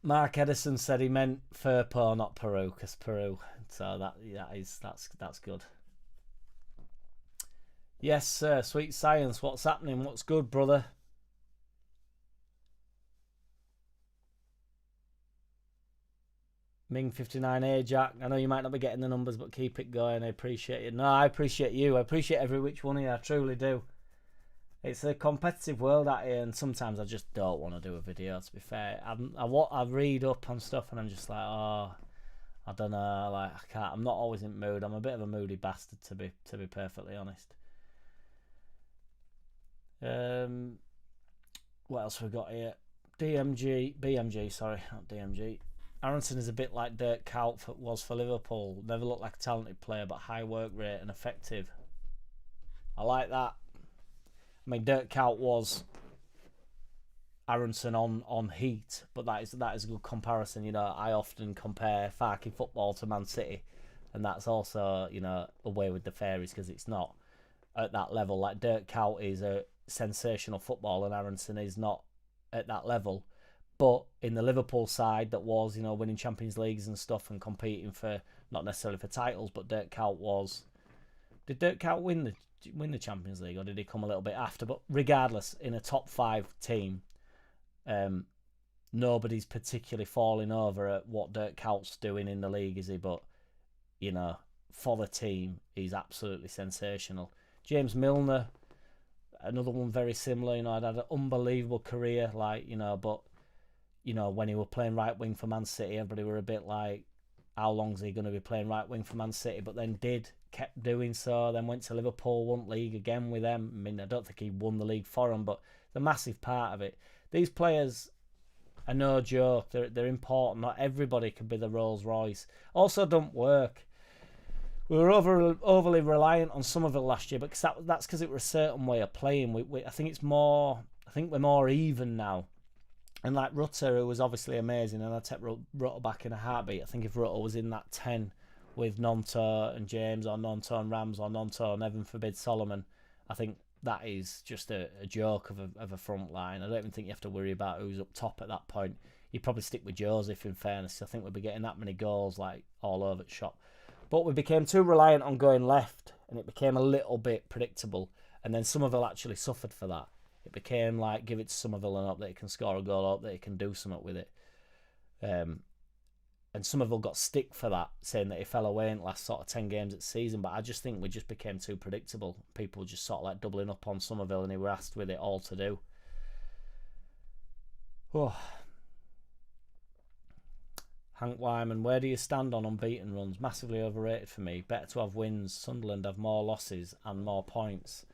Mark Edison said he meant Firpo, not Peru, because Peru So that's good. Yes, sir. Sweet science. What's happening? What's good, brother? Ming59A, Jack. I know you might not be getting the numbers, but keep it going. I appreciate it. No, I appreciate you. I appreciate every which one of you. I truly do. It's a competitive world out here, and sometimes I just don't want to do a video, to be fair. I read up on stuff, and I'm just like, oh, I don't know. Like, I can't. I'm not always in the mood. I'm a bit of a moody bastard, to be perfectly honest. What else have we got here? BMG, sorry, not DMG. Aronson is a bit like Dirk Kuyt was for Liverpool. Never looked like a talented player, but high work rate and effective. I like that. I mean, Dirk Kuyt was Aronson on heat, but that is a good comparison. You know, I often compare Farky football to Man City, and that's also, you know, away with the fairies, because it's not at that level. Like, Dirk Kuyt is a sensational football, and Aronson is not at that level. But in the Liverpool side that was, you know, winning Champions Leagues and stuff and competing for, not necessarily for titles, but Dirk Kuyt was. Did Dirk Kuyt win the Champions League, or did he come a little bit after? But regardless, in a top 5 team, nobody's particularly falling over at what Dirk Kuyt's doing in the league, is he? But, you know, for the team, he's absolutely sensational. James Milner, another one very similar. You know, I'd had an unbelievable career, like, you know, but, you know, when he was playing right wing for Man City, everybody were a bit like, how long's he going to be playing right wing for Man City? But then kept doing so, then went to Liverpool, won league again with them. I mean, I don't think he won the league for them, but the massive part of it. These players are no joke. They're important. Not everybody can be the Rolls Royce. Also, don't work. We were overly reliant on Somerville last year, but that's because it was a certain way of playing. I think we're more even now. And like Rutter, who was obviously amazing, and I take Rutter back in a heartbeat. I think if Rutter was in that 10 with Nonto and James, or Nonto and Rams, or Nonto and heaven forbid Solomon, I think that is just a joke of a front line. I don't even think you have to worry about who's up top at that point. You'd probably stick with Joseph, in fairness. I think we'd be getting that many goals like all over the shop. But we became too reliant on going left, and it became a little bit predictable. And then Somerville actually suffered for that. It became like, give it to Somerville and hope that he can score a goal, hope that he can do something with it. And Somerville got stick for that, saying that he fell away in the last sort of 10 games of the season. But I just think we just became too predictable. People just sort of like doubling up on Somerville, and he were asked with it all to do. Oh. Hank Wyman, where do you stand on unbeaten runs? Massively overrated for me. Better to have wins. Sunderland have more losses and more points.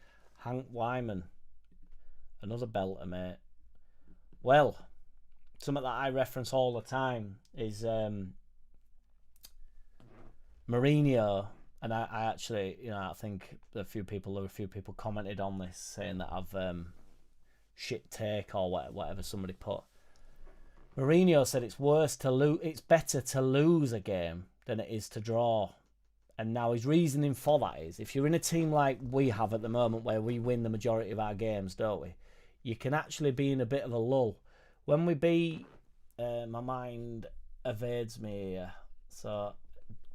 Hank Wyman, another belter, mate. Well, something that I reference all the time is Mourinho, and I actually, you know, I think there were a few people commented on this saying that I've shit take or whatever somebody put. Mourinho said it's better to lose a game than it is to draw. And now his reasoning for that is, if you're in a team like we have at the moment, where we win the majority of our games, don't we? You can actually be in a bit of a lull. When we beat, my mind evades me here, so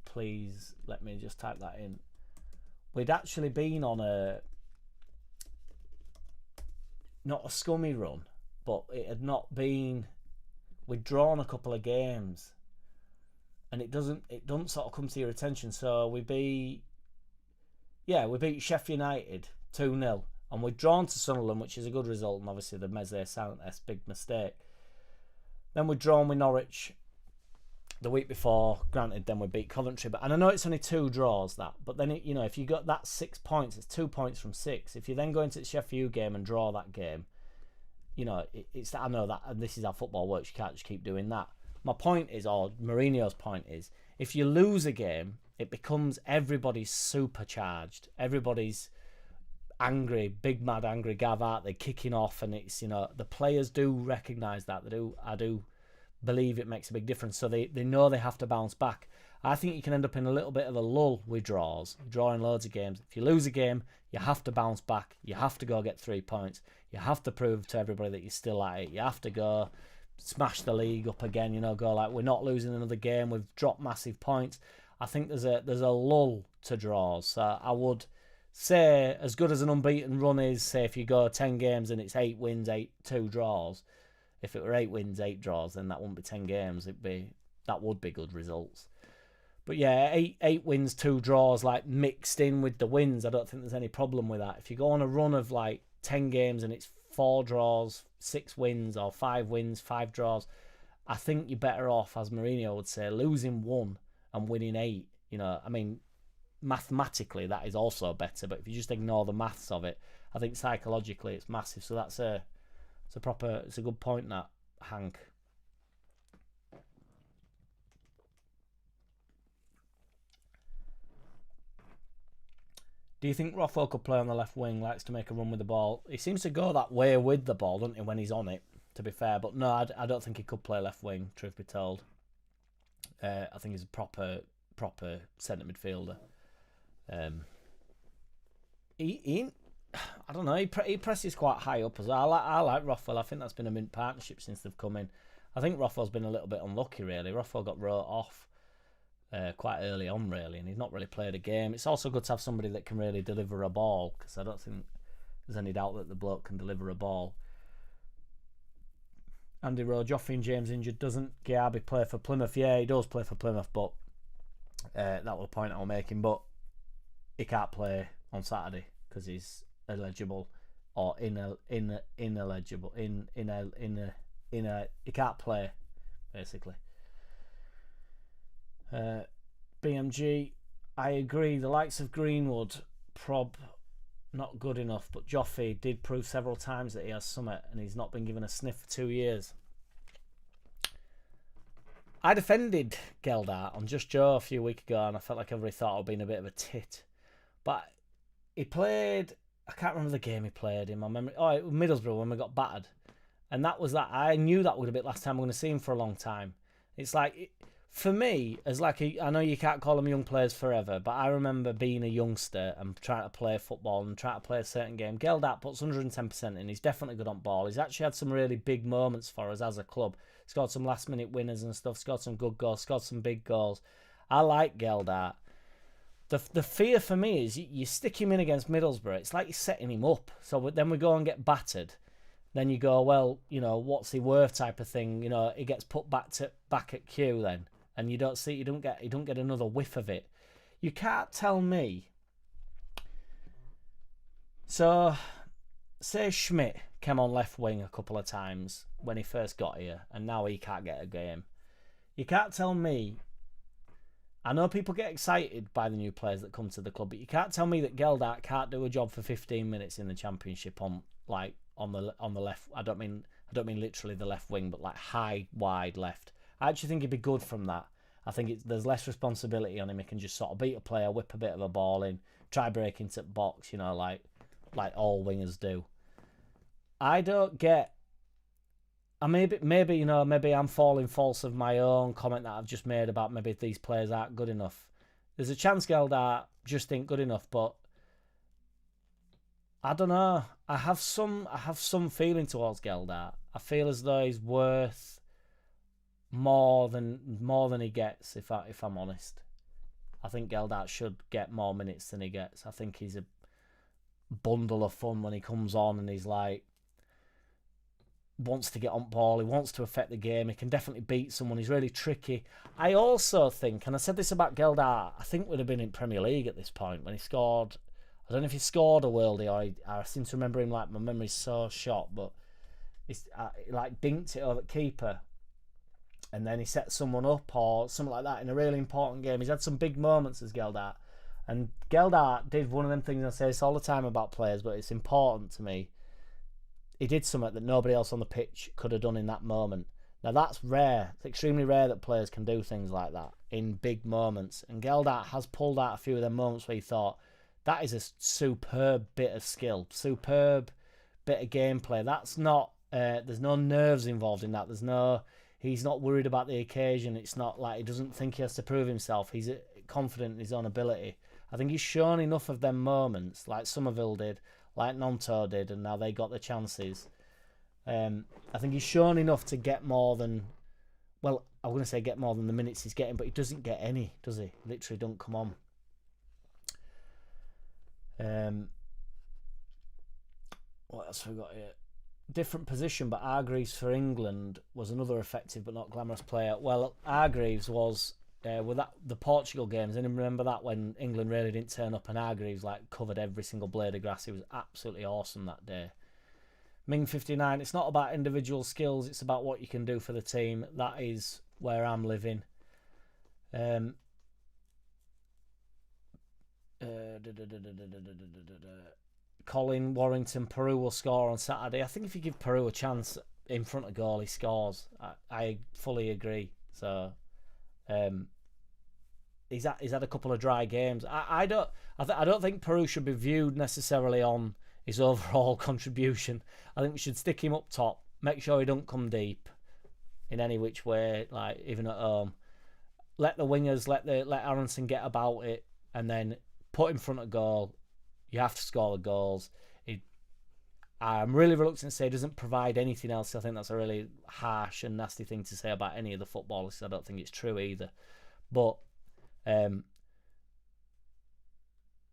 please let me just type that in. We'd actually been on not a scummy run, but it had not been. We'd drawn a couple of games, and it doesn't sort of come to your attention. So we beat Sheffield United 2-0, and we'd drawn to Sunderland, which is a good result, and obviously the Meze Santos big mistake. Then we'd drawn with Norwich the week before. Granted, then we beat Coventry, and I know it's only 2 draws, but then you know, if you got that 6 points, it's 2 points from 6. If you then go into the Sheffield game and draw that game, you know, I know that, and this is how football works. You can't just keep doing that. My point is, or Mourinho's point is, if you lose a game, it becomes everybody's supercharged. Everybody's angry, big mad angry Gav, aren't they, kicking off, and it's, you know, the players do recognise that. I do believe it makes a big difference. So they know they have to bounce back. I think you can end up in a little bit of a lull with draws, drawing loads of games. If you lose a game, you have to bounce back. You have to go get 3 points. You have to prove to everybody that you're still at it. You have to go smash the league up again, you know, go like, we're not losing another game. We've dropped massive points. I think there's a lull to draws. So I would say, as good as an unbeaten run is, say if you go 10 games and it's 8 wins, 2 draws. If it were 8 wins, 8 draws, then that wouldn't be 10 games. That would be good results. But yeah, eight wins, 2 draws, like mixed in with the wins, I don't think there's any problem with that. If you go on a run of like 10 games and it's 4 draws, 6 wins, or 5 wins, 5 draws, I think you're better off, as Mourinho would say, losing 1 and winning 8. You know, I mean, mathematically that is also better, but if you just ignore the maths of it, I think psychologically it's massive. So it's a good point, that, Hank. Do you think Rothwell could play on the left wing? Likes to make a run with the ball. He seems to go that way with the ball, doesn't he, when he's on it, to be fair. But no, I don't think he could play left wing, truth be told. I think he's a proper centre midfielder. I don't know, he presses quite high up as well. I like Rothwell. I think that's been a mint partnership since they've come in. I think Rothwell's been a little bit unlucky, really. Rothwell got wrote off quite early on, really, and he's not really played a game. It's also good to have somebody that can really deliver a ball, because I don't think there's any doubt that the bloke can deliver a ball. Andy Rowe, Joffrey and James injured. Doesn't Giabi play for Plymouth? Yeah, he does play for Plymouth, but that was the point I was making. But he can't play on Saturday because he's illegible or ineligible. He can't play, basically. BMG, I agree. The likes of Greenwood, not good enough, but Joffrey did prove several times that he has something, and he's not been given a sniff for 2 years. I defended Geldart on Just Joe a few weeks ago, and I felt like everybody thought I was being a bit of a tit. But he played, I can't remember the game he played in my memory. Oh, it was Middlesbrough when we got battered. And that was that. I knew that would be the last time I'm going to see him for a long time. It's like, for me, as like I know you can't call them young players forever, but I remember being a youngster and trying to play football and trying to play a certain game. Geldart puts 110% in. He's definitely good on ball. He's actually had some really big moments for us as a club. Scored some last-minute winners and stuff. Scored some good goals. Scored some big goals. I like Geldart. The fear for me is you stick him in against Middlesbrough. It's like you're setting him up. So then we go and get battered. Then you go, well, you know, what's he worth type of thing. You know, he gets put back at Q then. And you don't get another whiff of it. You can't tell me. So, say Schmidt came on left wing a couple of times when he first got here, and now he can't get a game. You can't tell me. I know people get excited by the new players that come to the club, but you can't tell me that Geldart can't do a job for 15 minutes in the Championship on the left. I don't mean literally the left wing, but like high, wide left. I actually think he'd be good from that. I think there's less responsibility on him. He can just sort of beat a player, whip a bit of a ball in, try break into the box, you know, like all wingers do. I don't get. Maybe I'm falling false of my own comment that I've just made about maybe these players aren't good enough. There's a chance Geldart just ain't good enough, but I don't know. I have some feeling towards Geldart. I feel as though he's worth more than he gets, if I'm honest. I think Geldart should get more minutes than he gets. I think he's a bundle of fun when he comes on, and he's like wants to get on ball, he wants to affect the game, he can definitely beat someone, he's really tricky. I also think, and I said this about Geldart, I think we'd have been in Premier League at this point when he scored. I don't know if he scored a worldie, or I seem to remember him, like, my memory's so shot, but it's he like dinked it over the keeper, and then he set someone up or something like that in a really important game. He's had some big moments as Geldart, and Geldart did one of them things. I say this all the time about players, but it's important to me. He did something that nobody else on the pitch could have done in that moment. Now that's rare. It's extremely rare that players can do things like that in big moments, and Geldart has pulled out a few of them moments where he thought, that is a superb bit of skill, superb bit of gameplay. That's not, there's no nerves involved in that. He's not worried about the occasion. It's not like he doesn't think he has to prove himself. He's confident in his own ability. I think he's shown enough of them moments, like Somerville did, like Nonto did, and now they got the chances. I think he's shown enough to get more than, well, I'm going to say get more than the minutes he's getting, but he doesn't get any, does he? Literally don't come on. What else have we got here? Different position, but Hargreaves for England was another effective but not glamorous player. Well, Hargreaves was with that the Portugal games, and remember that when England really didn't turn up, and Hargreaves like covered every single blade of grass. He was absolutely awesome that day. Ming 59. It's not about individual skills; it's about what you can do for the team. That is where I'm living. Colin Warrington, Peru will score on Saturday. I think if you give Peru a chance in front of goal, he scores. I fully agree. So, he's had a couple of dry games. I don't think Peru should be viewed necessarily on his overall contribution. I think we should stick him up top. Make sure he don't come deep in any which way, like even at home. Let the wingers, let Aronson get about it, and then put in front of goal. You have to score the goals. I'm really reluctant to say he doesn't provide anything else. I think that's a really harsh and nasty thing to say about any of the footballers. I don't think it's true either. But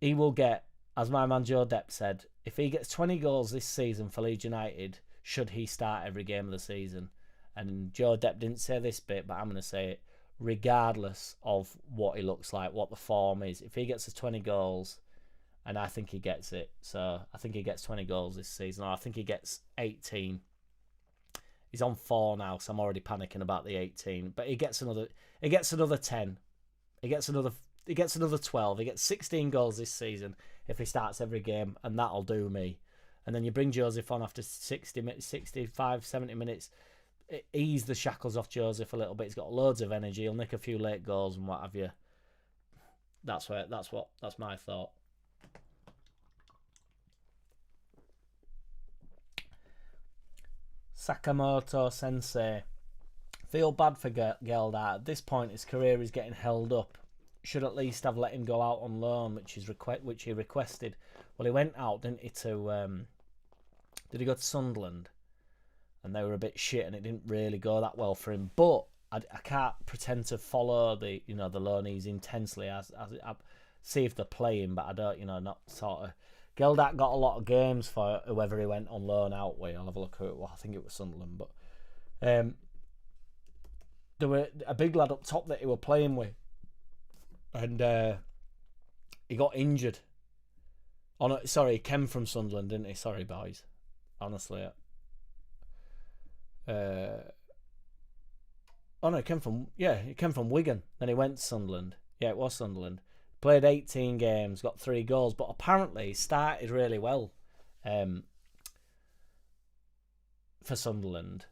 he will get, as my man Joe Depp said, if he gets 20 goals this season for Leeds United, should he start every game of the season? And Joe Depp didn't say this bit, but I'm going to say it. Regardless of what he looks like, what the form is, if he gets his 20 goals, and I think he gets it, so I think he gets 20 goals this season, or I think he gets 18. He's on 4 now, so I'm already panicking about the 18. But he gets another 10. He gets another 12. He gets 16 goals this season if he starts every game, and that'll do me. And then you bring Joseph on after 65, 70 minutes. Ease the shackles off Joseph a little bit. He's got loads of energy. He'll nick a few late goals and what have you. That's my thought. Sakamoto Sensei. Feel bad for Geldart. At this point, his career is getting held up. Should at least have let him go out on loan, which he requested. Well, he went out, didn't he? Did he go to Sunderland? And they were a bit shit, and it didn't really go that well for him. But I can't pretend to follow the loanees intensely as I see if they're playing, but I don't, not sort of. Geldart got a lot of games for whoever he went on loan out with. I'll have a look at it. Well, I think it was Sunderland, but there were a big lad up top that he were playing with, and he got injured. Oh no, sorry, he came from Sunderland, didn't he? Sorry, boys. Honestly. He came from Wigan. Then he went to Sunderland. Yeah, it was Sunderland. Played 18 games, got 3 goals, but apparently he started really well for Sunderland.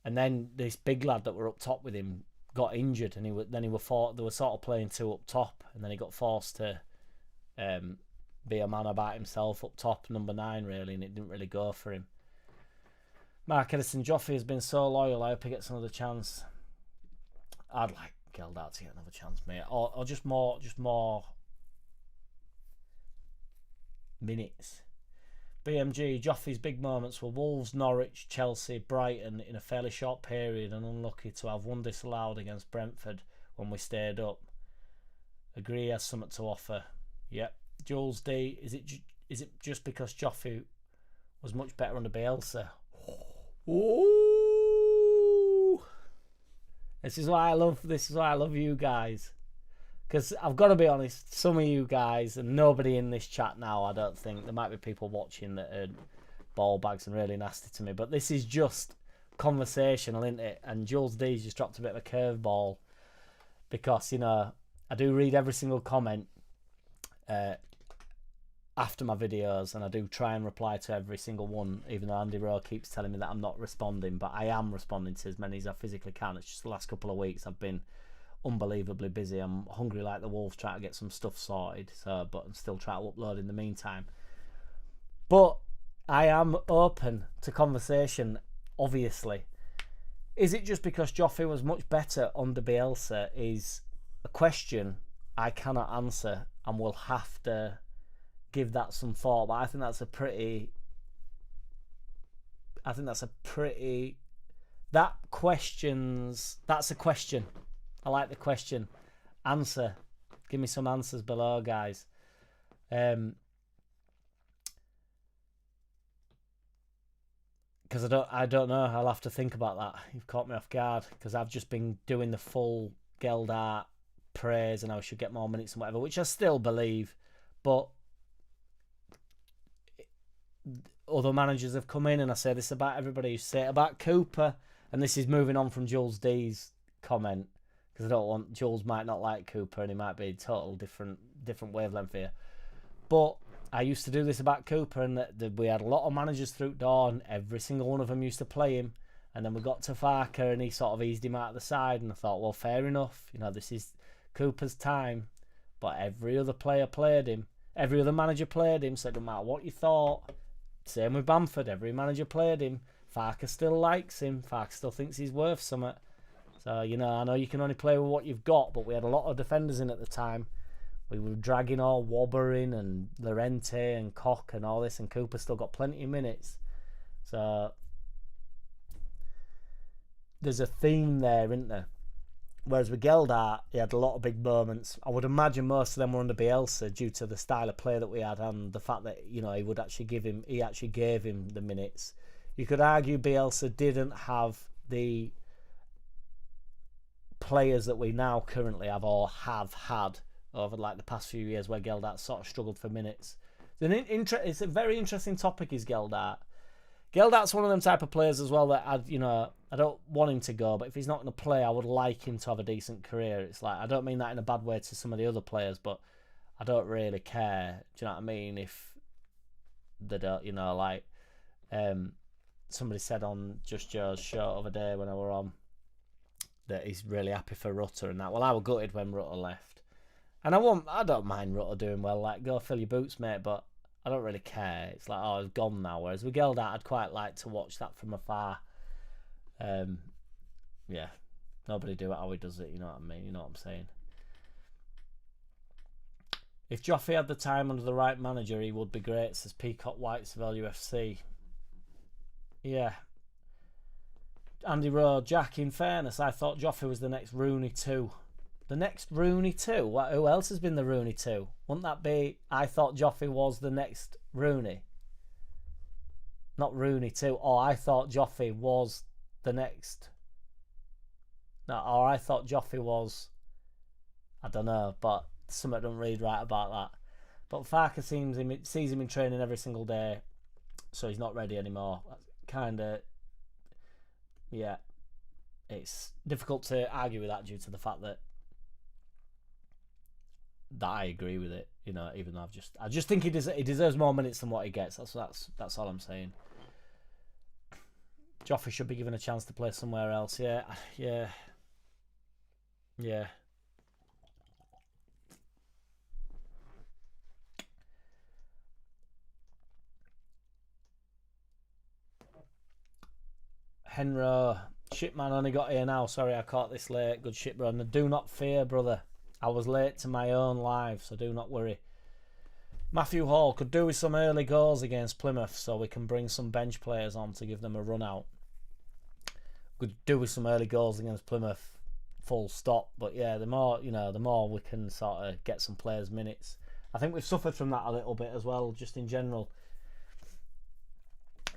And then this big lad that were up top with him got injured, and they were sort of playing 2 up top, and then he got forced to be a man about himself up top, number 9 really, and it didn't really go for him. Mark Edison, Joffrey has been so loyal. I hope he gets another chance. I'd like Geldart to get another chance, mate, or just more minutes. BMG, Joffrey's big moments were Wolves, Norwich, Chelsea, Brighton in a fairly short period, and unlucky to have one disallowed against Brentford when we stayed up. Agree, he has something to offer. Yep. Jules D, is it just because Joffrey was much better under Bielsa? Ooh. This is why I love you guys, because I've got to be honest, some of you guys, and nobody in this chat now, I don't think, there might be people watching that are ball bags and really nasty to me, but this is just conversational, isn't it? And Jules D's just dropped a bit of a curveball, because I do read every single comment after my videos, and I do try and reply to every single one, even though Andy Rowe keeps telling me that I'm not responding, but I am responding to as many as I physically can. It's just the last couple of weeks I've been unbelievably busy. I'm hungry like the wolves, trying to get some stuff sorted, but I'm still trying to upload in the meantime. But I am open to conversation, obviously. Is it just because Joffrey was much better under Bielsa is a question I cannot answer, and will have to give that some thought. But I think that's a pretty That's a question. I like the question. Answer. Give me some answers below, guys. Because I don't know. I'll have to think about that. You've caught me off guard because I've just been doing the full Geldart praise and I should get more minutes and whatever, which I still believe. But other managers have come in, and I say this about everybody. You say it about Cooper, and this is moving on from Jules D's comment because I don't want Jules might not like Cooper and he might be total different wavelength here. But I used to do this about Cooper, and we had a lot of managers through Dawn. Every single one of them used to play him, and then we got to Farker, and he sort of eased him out of the side. And I thought, well, fair enough. This is Cooper's time. But every other player played him. Every other manager played him. So it doesn't matter what you thought. Same with Bamford. Every manager played him. Farker still likes him. Farker still thinks he's worth something. So, I know you can only play with what you've got, but we had a lot of defenders in at the time. We were dragging all Wobber in and Llorente and Koch and all this, and Cooper still got plenty of minutes. So there's a theme there, isn't there? Whereas with Geldart, he had a lot of big moments. I would imagine most of them were under Bielsa due to the style of play that we had and the fact that he would actually gave him the minutes. You could argue Bielsa didn't have the players that we now currently have or have had over like the past few years, where Geldart sort of struggled for minutes. It's a very interesting topic, is Geldart. Geldart's one of them type of players as well that I don't want him to go, but if he's not going to play, I would like him to have a decent career. It's like, I don't mean that in a bad way to some of the other players, but I don't really care. Do you know what I mean? If they don't, somebody said on Just Joe's show the other day when I were on that he's really happy for Rutter and that. Well, I was gutted when Rutter left. And I don't mind Rutter doing well. Like, go fill your boots, mate, but I don't really care. It's like, oh, it's gone now. Whereas with Geldart, I'd quite like to watch that from afar. Yeah, nobody do it how he does it. You know what I mean? You know what I'm saying? If Joffrey had the time under the right manager, he would be great, says Peacock Whitesville UFC. Yeah. Andy Rowe, Jack, in fairness, I thought Joffrey was the next Rooney 2. The next Rooney 2? Who else has been the Rooney 2? Wouldn't that be, I thought Joffrey was the next Rooney? Not Rooney 2. Or I thought Joffrey was the next... No, or I thought Joffrey was... I don't know, but something doesn't read right about that. But Farker sees him in training every single day, so he's not ready anymore. Kind of... Yeah. It's difficult to argue with that due to the fact that I agree with it, even though I just think he deserves more minutes than what he gets. That's all I'm saying. Joffrey should be given a chance to play somewhere else. Yeah. Henro, shipman only got here now. Sorry, I caught this late. Good ship, bro. And do not fear, brother. I was late to my own live, so do not worry. Matthew Hall could do with some early goals against Plymouth, so we can bring some bench players on to give them a run out. Could do with some early goals against Plymouth, full stop. But yeah, the more we can sort of get some players minutes. I think we've suffered from that a little bit as well, just in general.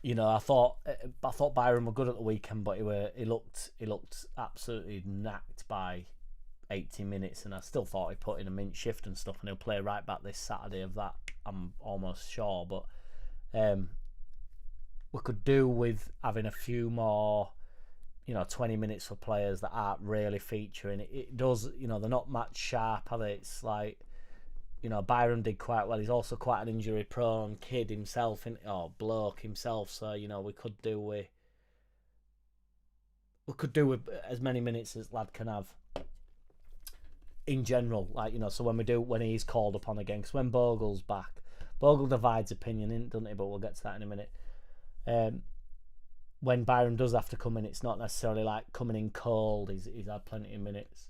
I thought Byron were good at the weekend, but he looked absolutely knacked by 80 minutes, and I still thought he put in a mint shift and stuff, and he'll play right back this Saturday of that, I'm almost sure. But we could do with having a few more 20 minutes for players that aren't really featuring. It does, they're not match sharp, are they? It's like, Byron did quite well. He's also quite an injury prone kid himself, bloke himself, so we could do with as many minutes as lad can have in general, so when he's called upon again, because when Bogle's back, Bogle divides opinion, doesn't he? But we'll get to that in a minute. When Byron does have to come in, it's not necessarily like coming in cold. He's had plenty of minutes.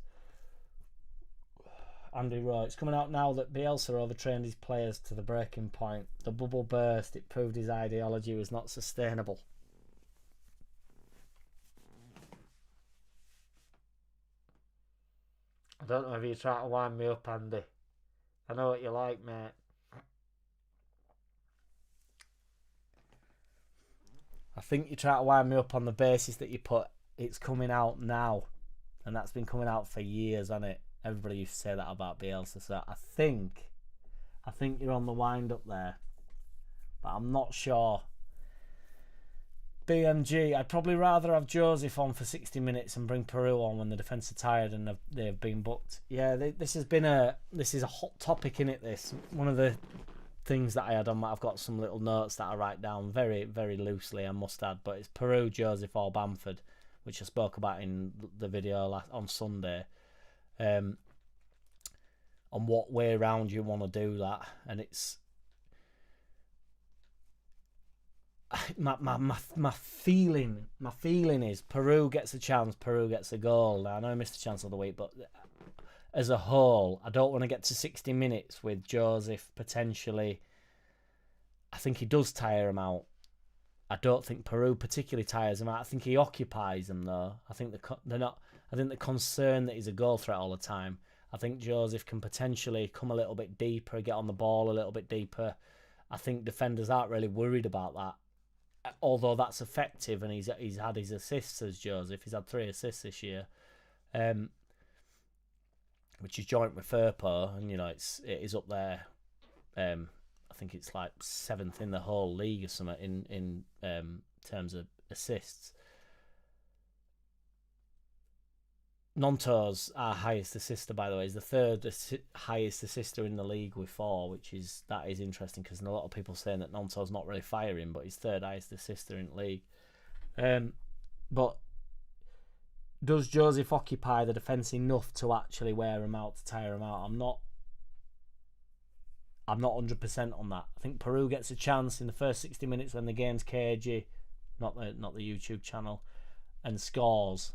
Andy Rowe, it's coming out now that Bielsa overtrained his players to the breaking point. The bubble burst. It proved his ideology was not sustainable. I don't know if you're trying to wind me up, Andy. I know what you like, mate. I think you try to wind me up on the basis that you put it's coming out now, and that's been coming out for years, hasn't it? Everybody used to say that about Bielsa, so I think you're on the wind up there, but I'm not sure. BMG, I'd probably rather have Joseph on for 60 minutes and bring Peru on when the defence are tired and they've been booked. Yeah, this is a hot topic, in it. This one of the things that I had on. I've got some little notes that I write down very, very loosely, I must add, but it's Peru, Joseph or Bamford, which I spoke about in the video on Sunday. On what way round you want to do that, and it's my feeling is Peru gets a chance, Peru gets a goal. Now, I know I missed a chance of the week, but as a whole, I don't want to get to 60 minutes with Joseph potentially. I think he does tire him out. I don't think Peru particularly tires him out. I think he occupies them though. I think they're not. I think they're concerned that he's a goal threat all the time. I think Joseph can potentially come a little bit deeper, get on the ball a little bit deeper. I think defenders aren't really worried about that, although that's effective, and he's had his assists as Joseph. He's had 3 assists this year, which is joint with Firpo, and it is up there. I think it's like 7th in the whole league or something in terms of assists. Nonto's our highest assister, by the way. He's the 3rd highest assister in the league with 4, that is interesting, because a lot of people saying that Nonto's not really firing, but he's 3rd highest assister in the league. But does Joseph occupy the defence enough to actually wear him out, to tire him out? I'm not 100% on that. I think Peru gets a chance in the first 60 minutes when the game's cagey, not the YouTube channel, and scores.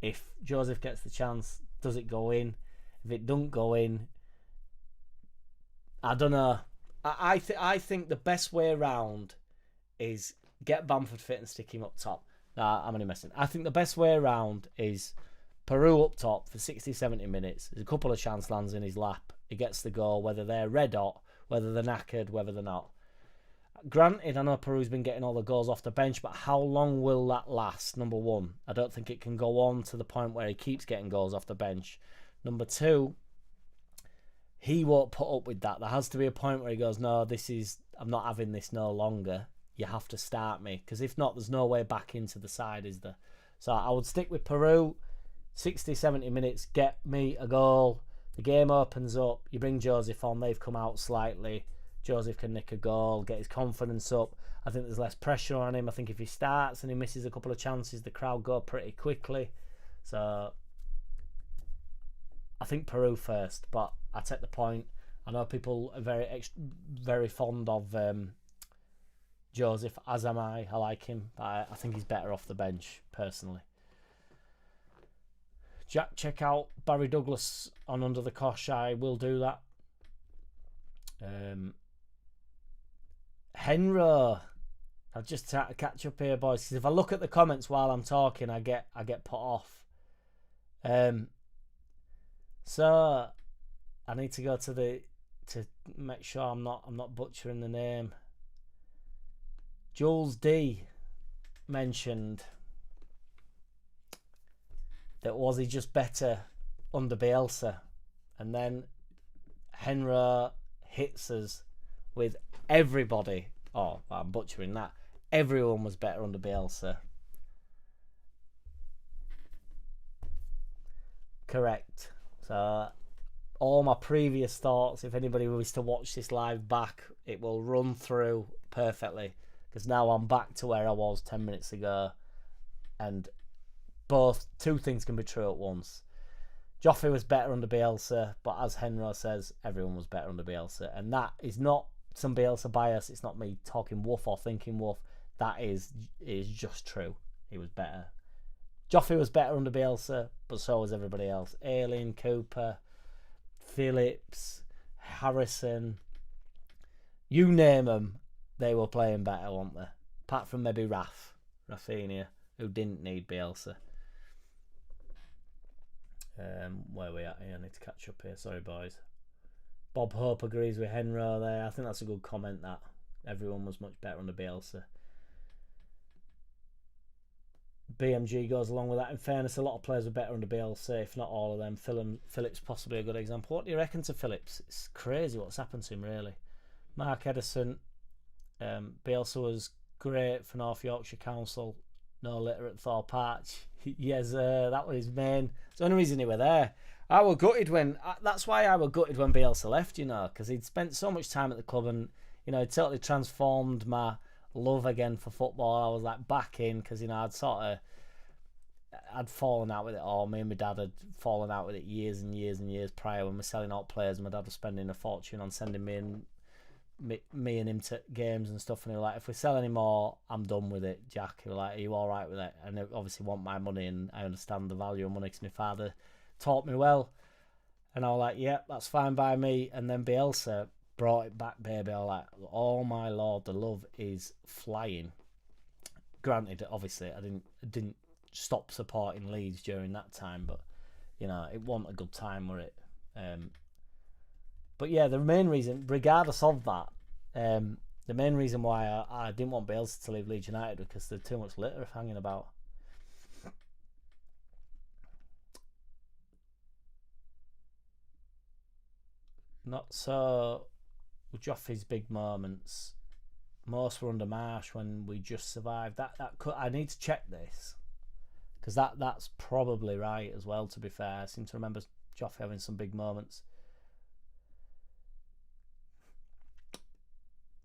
If Joseph gets the chance, does it go in? If it don't go in, I don't know. I think the best way around is get Bamford fit and stick him up top. Nah, I'm only messing. I think the best way around is Peru up top for 60, 70 minutes. There's a couple of chance lands in his lap. He gets the goal, whether they're red hot, whether they're knackered, whether they're not. Granted, I know Peru's been getting all the goals off the bench, but how long will that last? Number one, I don't think it can go on to the point where he keeps getting goals off the bench. Number two, he won't put up with that. There has to be a point where he goes, no, I'm not having this no longer. You have to start me, because if not, there's no way back into the side, is there? So I would stick with Peru, 60, 70 minutes, get me a goal. The game opens up, you bring Joseph on, they've come out slightly. Joseph can nick a goal, get his confidence up. I think there's less pressure on him. I think if he starts and he misses a couple of chances, the crowd go pretty quickly. So I think Peru first, but I take the point. I know people are very fond of Joseph, as am I. I like him, but I think he's better off the bench, personally. Jack, check out Barry Douglas on Under the Cosh. I will do that. Henro, I've just tried to catch up here, boys, because if I look at the comments while I'm talking, I get put off. So I need to go to make sure I'm not butchering the name. Jules D mentioned that was he just better under Bielsa, and then Henro hits us with everybody. Oh, I'm butchering that. Everyone was better under Bielsa. Correct. So all my previous thoughts, if anybody was to watch this live back, it will run through perfectly, because now I'm back to where I was 10 minutes ago, and two things can be true at once. Joffrey was better under Bielsa, but as Henro says, everyone was better under Bielsa, and that is not some Bielsa bias. It's not me talking woof or thinking woof. That is just true. He was better. Joffrey was better under Bielsa, but so was everybody else. Ayling, Cooper, Phillips, Harrison, you name them, they were playing better, weren't they? Apart from maybe Rafinha, who didn't need Bielsa. Where we at here? I need to catch up here. Sorry, boys. Bob Hope agrees with Henro there. I think that's a good comment, that everyone was much better under Bielsa. BMG goes along with that. In fairness, a lot of players were better under Bielsa, if not all of them. Phillips possibly a good example. What do you reckon to Phillips? It's crazy what's happened to him, really. Mark Edison, Bielsa was great for North Yorkshire Council. No litter at Thorpe Arch. Yes, that was his main. It's the only reason he were there. I were gutted when. That's why I were gutted when Bielsa left, you know, because he'd spent so much time at the club and, you know, it totally transformed my love again for football. I was like back in because, you know, I'd fallen out with it all. Me and my dad had fallen out with it years and years and years prior when we were selling out players. And my dad was spending a fortune on sending me and him to games and stuff, and he was like, if we sell any more, I'm done with it, Jack. He was like, are you alright with it? And I obviously want my money, and I understand the value of money because my father taught me well. And I was like, yeah, that's fine by me. And then Bielsa brought it back, baby. I was like, oh my lord, the love is flying. Granted, obviously, I didn't stop supporting Leeds during that time, but, you know, it wasn't a good time, were it? But yeah, the main reason, regardless of that, the main reason why I didn't want Bielsa to leave Leeds United was because there's too much litter hanging about. Not so with Joffrey's big moments. Most were under Marsh when we just survived. That could, I need to check this, because that's probably right as well, to be fair. I seem to remember Joffrey having some big moments.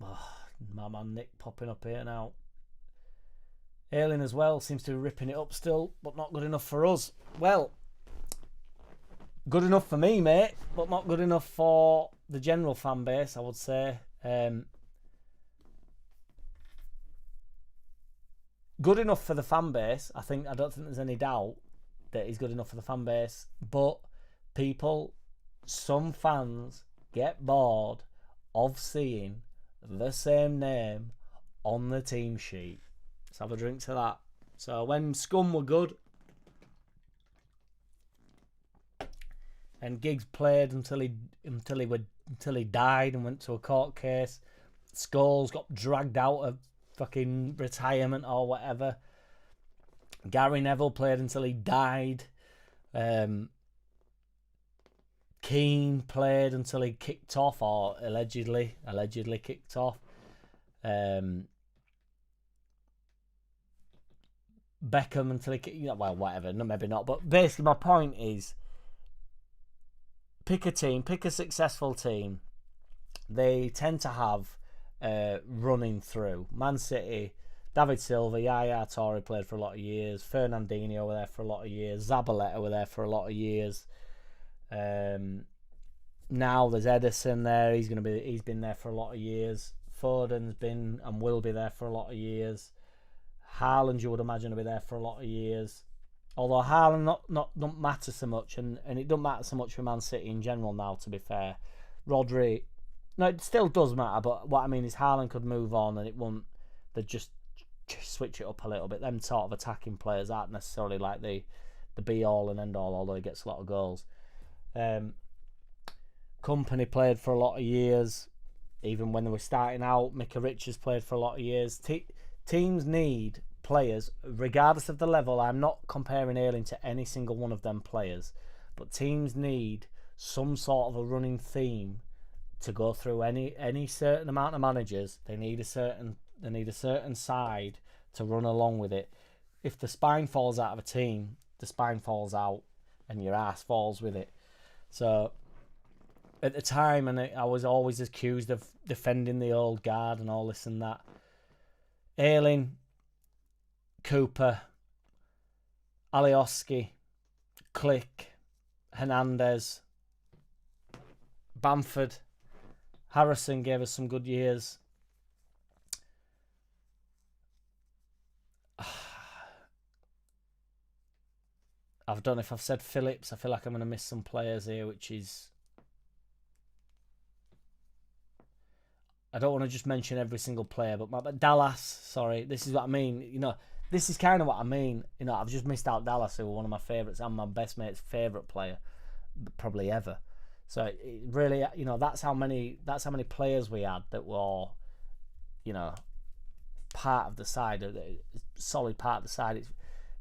Oh, my man Nick popping up here now. Ailing as well seems to be ripping it up still, but not good enough for us. Well, good enough for me, mate, but not good enough for the general fan base, I would say. Good enough for the fan base. I don't think there's any doubt that he's good enough for the fan base. But some fans get bored of seeing the same name on the team sheet. Let's have a drink to that. So when Scum were good, and Giggs played until he died and went to a court case, Scholes got dragged out of fucking retirement or whatever. Gary Neville played until he died. Keane played until he kicked off, or allegedly kicked off. Beckham until he, well, whatever, no, maybe not. But basically, my point is, pick a team, pick a successful team. They tend to have running through. Man City, David Silva, Yaya Toure played for a lot of years. Fernandinho were there for a lot of years. Zabaleta were there for a lot of years. Now there's Edison there. He's been there for a lot of years. Foden's been and will be there for a lot of years. Haaland, you would imagine, will be there for a lot of years. Although Haaland don't matter so much, and it don't matter so much for Man City in general now, to be fair. Rodri, no, it still does matter, but what I mean is Haaland could move on and it won't. They'd just switch it up a little bit. Them sort of attacking players aren't necessarily like the be all and end all, although he gets a lot of goals. Company played for a lot of years, even when they were starting out. Micah Richards played for a lot of years. Teams need players, regardless of the level. I'm not comparing Ayling to any single one of them players, but teams need some sort of a running theme to go through any certain amount of managers. They need a certain side to run along with it. If the spine falls out of a team, the spine falls out and your ass falls with it. So at the time, and I was always accused of defending the old guard and all this and that. Ayling, Cooper, Alioski, Click, Hernandez, Bamford, Harrison gave us some good years. I don't know if I've said Phillips. I feel like I'm going to miss some players here, which is... I don't want to just mention every single player, but Dallas, sorry, this is what I mean. You know, this is kind of what I mean. You know, I've just missed out Dallas, who were one of my favourites and my best mate's favourite player, probably ever. So it really, you know, that's how many players we had that were, you know, part of the side, a solid part of the side. It's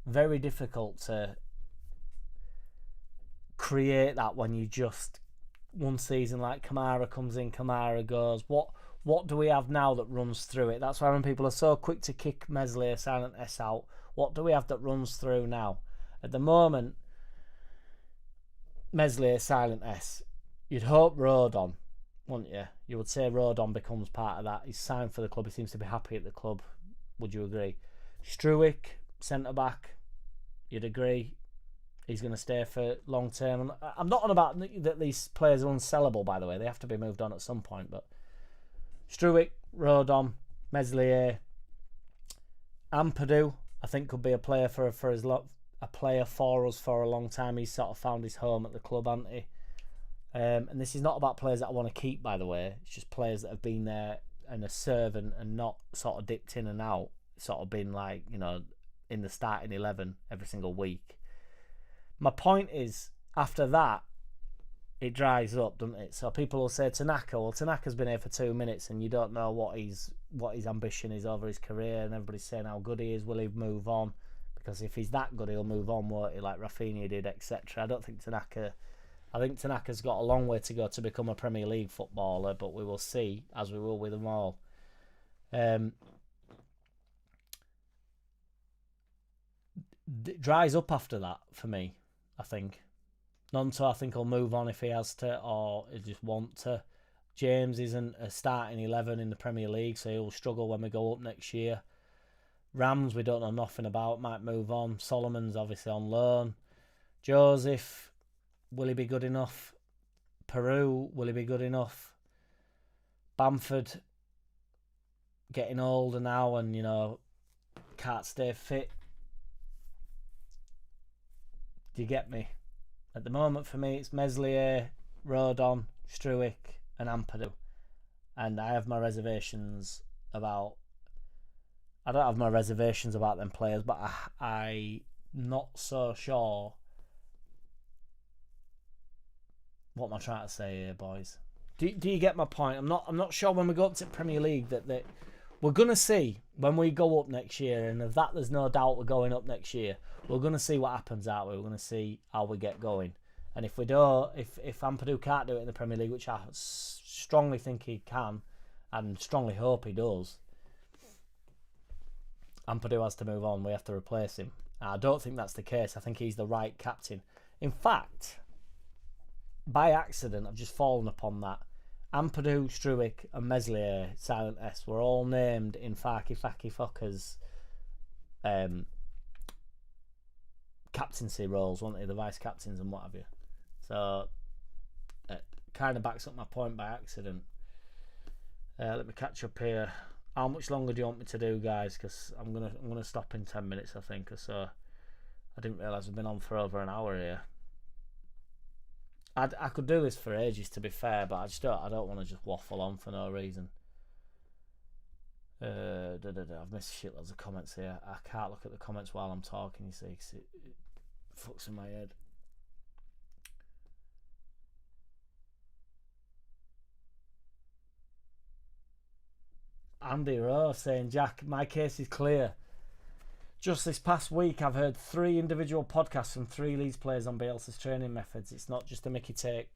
very difficult to create that when you just one season like Kamara comes in, Kamara goes. What do we have now that runs through it? That's why when people are so quick to kick Meslier, Silent S out, what do we have that runs through now? At the moment, Meslier, Silent S. You'd hope Rodon, wouldn't you? You would say Rodon becomes part of that. He's signed for the club. He seems to be happy at the club. Would you agree? Struick, centre-back. You'd agree? He's going to stay for long term. I'm not on about that these players are unsellable, by the way. They have to be moved on at some point. But Struick, Rodon, Meslier, Ampadu, I think could be a player for us for a long time. He's sort of found his home at the club, hasn't he? And this is not about players that I want to keep, by the way. It's just players that have been there and are serving and not sort of dipped in and out. Sort of been like, you know, in the starting 11 every single week. My point is, after that, it dries up, doesn't it? So people will say Tanaka. Well, Tanaka's been here for 2 minutes, and you don't know what his ambition is over his career, and everybody's saying how good he is. Will he move on? Because if he's that good, he'll move on, won't he? Like Rafinha did, etc. I don't think Tanaka. I think Tanaka's got a long way to go to become a Premier League footballer, but we will see, as we will with them all. It dries up after that for me, I think. Nonto, I think, he'll move on if he has to, or he just want to. James isn't a starting 11 in the Premier League, so he'll struggle when we go up next year. Rams, we don't know nothing about, might move on. Solomon's obviously on loan. Joseph, will he be good enough? Peru, will he be good enough? Bamford, getting older now and, you know, can't stay fit. Do you get me? At the moment, for me, it's Meslier, Rodon, Struick, and Ampadu. And I have my reservations about... I don't have my reservations about them players, but I'm not so sure... What am I trying to say here, boys? Do you get my point? I'm not sure when we go up to Premier League that we're going to see when we go up next year, and of that there's no doubt we're going up next year. We're going to see what happens, aren't we? We're going to see how we get going. And if we don't, if Ampadu can't do it in the Premier League, which I strongly think he can, and strongly hope he does, Ampadu has to move on. We have to replace him. I don't think that's the case. I think he's the right captain. In fact, by accident, I've just fallen upon that. Ampadu, Struick, and Meslier, Silent S, were all named in Faki Fucker's captaincy roles, weren't they? The vice captains and what have you. So it kind of backs up my point by accident. Let me catch up here. How much longer do you want me to do, guys? Because I'm gonna stop in 10 minutes, I think, or so. I didn't realise we've been on for over an hour here. I could do this for ages, to be fair, but I don't want to just waffle on for no reason. I've missed shitloads of comments here. I can't look at the comments while I'm talking, you see, because it fucks in my head. Andy Rowe saying, Jack, my case is clear. Just this past week, I've heard 3 individual podcasts from 3 Leeds players on Bielsa's training methods. It's not just a Mickey take.